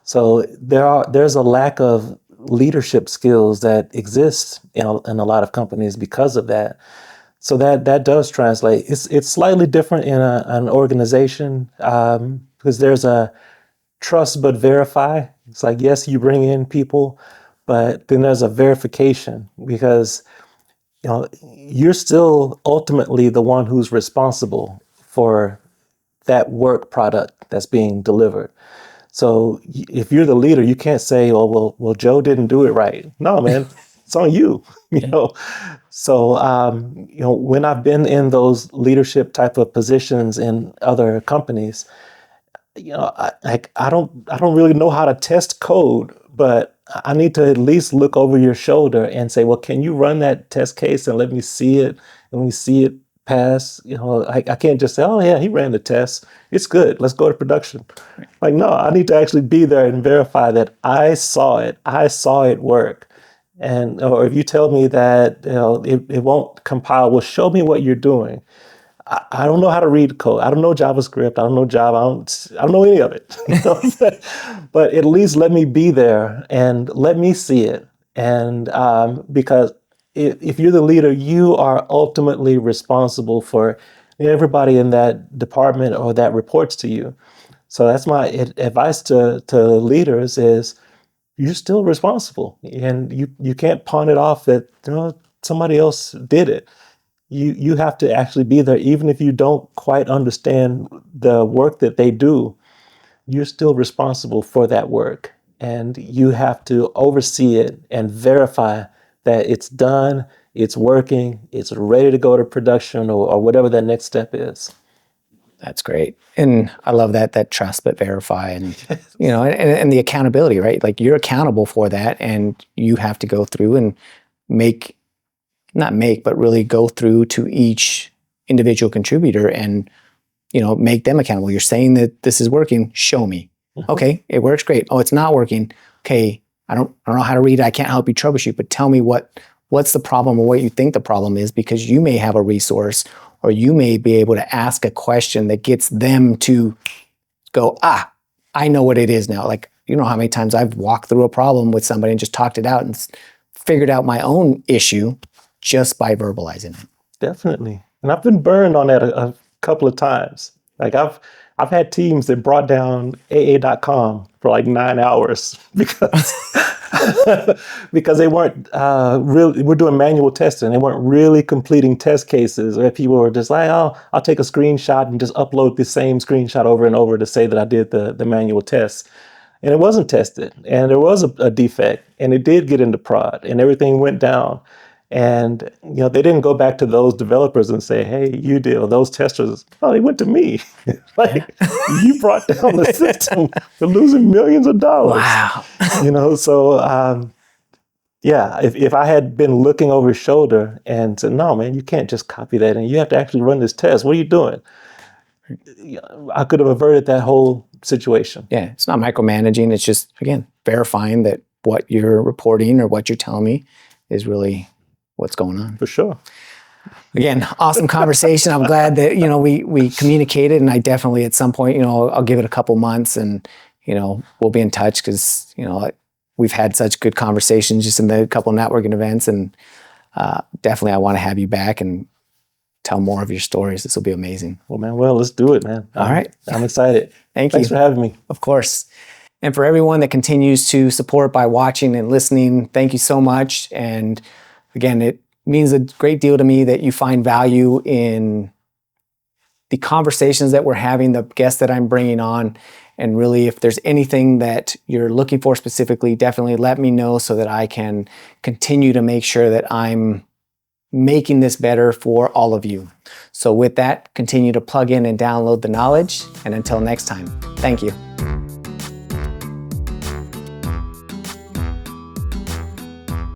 So there's a lack of leadership skills that exist in a lot of companies because of that. So that does translate. It's slightly different in an organization because there's a trust but verify. It's like, yes, you bring in people, but then there's a verification because you're still ultimately the one who's responsible for that work product that's being delivered. So if you're the leader, you can't say, "Oh, well, Joe didn't do it right." No, man, it's on you. You know. So when I've been in those leadership type of positions in other companies, I don't really know how to test code, but I need to at least look over your shoulder and say, well, can you run that test case and let me see it? And we see it pass. I can't just say, oh yeah, he ran the test. It's good. Let's go to production. Like, no, I need to actually be there and verify that I saw it. I saw it work. And or if you tell me that it won't compile, well, show me what you're doing. I don't know how to read code. I don't know JavaScript. I don't know Java. I don't know any of it. But at least let me be there and let me see it. And because if you're the leader, you are ultimately responsible for everybody in that department or that reports to you. So that's my advice to leaders is you're still responsible, and you can't pawn it off that somebody else did it. You have to actually be there, even if you don't quite understand the work that they do. You're still responsible for that work, and you have to oversee it and verify that it's done, it's working, it's ready to go to production or whatever that next step is. That's great. And I love that trust but verify and and the accountability, right? Like you're accountable for that and you have to go through and but really go through to each individual contributor and make them accountable. You're saying that this is working, show me. Mm-hmm. Okay, it works, great. Oh, it's not working. Okay, I don't know how to read it. I can't help you troubleshoot, but tell me what's the problem or what you think the problem is, because you may have a resource or you may be able to ask a question that gets them to go, I know what it is now. Like, how many times I've walked through a problem with somebody and just talked it out and figured out my own issue just by verbalizing it. Definitely. And I've been burned on that a couple of times. Like I've had teams that brought down AA.com for like 9 hours because because they weren't really, we're doing manual testing. They weren't really completing test cases, or people were just like, oh, I'll take a screenshot and just upload the same screenshot over and over to say that I did the manual test. And it wasn't tested, and there was a defect, and it did get into prod, and everything went down. And they didn't go back to those developers and say, hey, you did, or those testers. Oh, they went to me. Like, you brought down the system. We're losing millions of dollars. Wow. So yeah, if I had been looking over his shoulder and said, no, man, you can't just copy that, and you have to actually run this test. What are you doing? I could have averted that whole situation. Yeah, it's not micromanaging. It's just, again, verifying that what you're reporting or what you're telling me is really what's going on. For sure. Again, awesome conversation. I'm glad that, we communicated, and I definitely at some point, I'll give it a couple months and, we'll be in touch because, we've had such good conversations just in the couple networking events, and definitely I want to have you back and tell more of your stories. This will be amazing. Well, man, let's do it, man. All right. I'm excited. Thanks for having me. Of course. And for everyone that continues to support by watching and listening, thank you so much. And again, it means a great deal to me that you find value in the conversations that we're having, the guests that I'm bringing on. And really, if there's anything that you're looking for specifically, definitely let me know so that I can continue to make sure that I'm making this better for all of you. So with that, continue to plug in and download the knowledge. And until next time, thank you.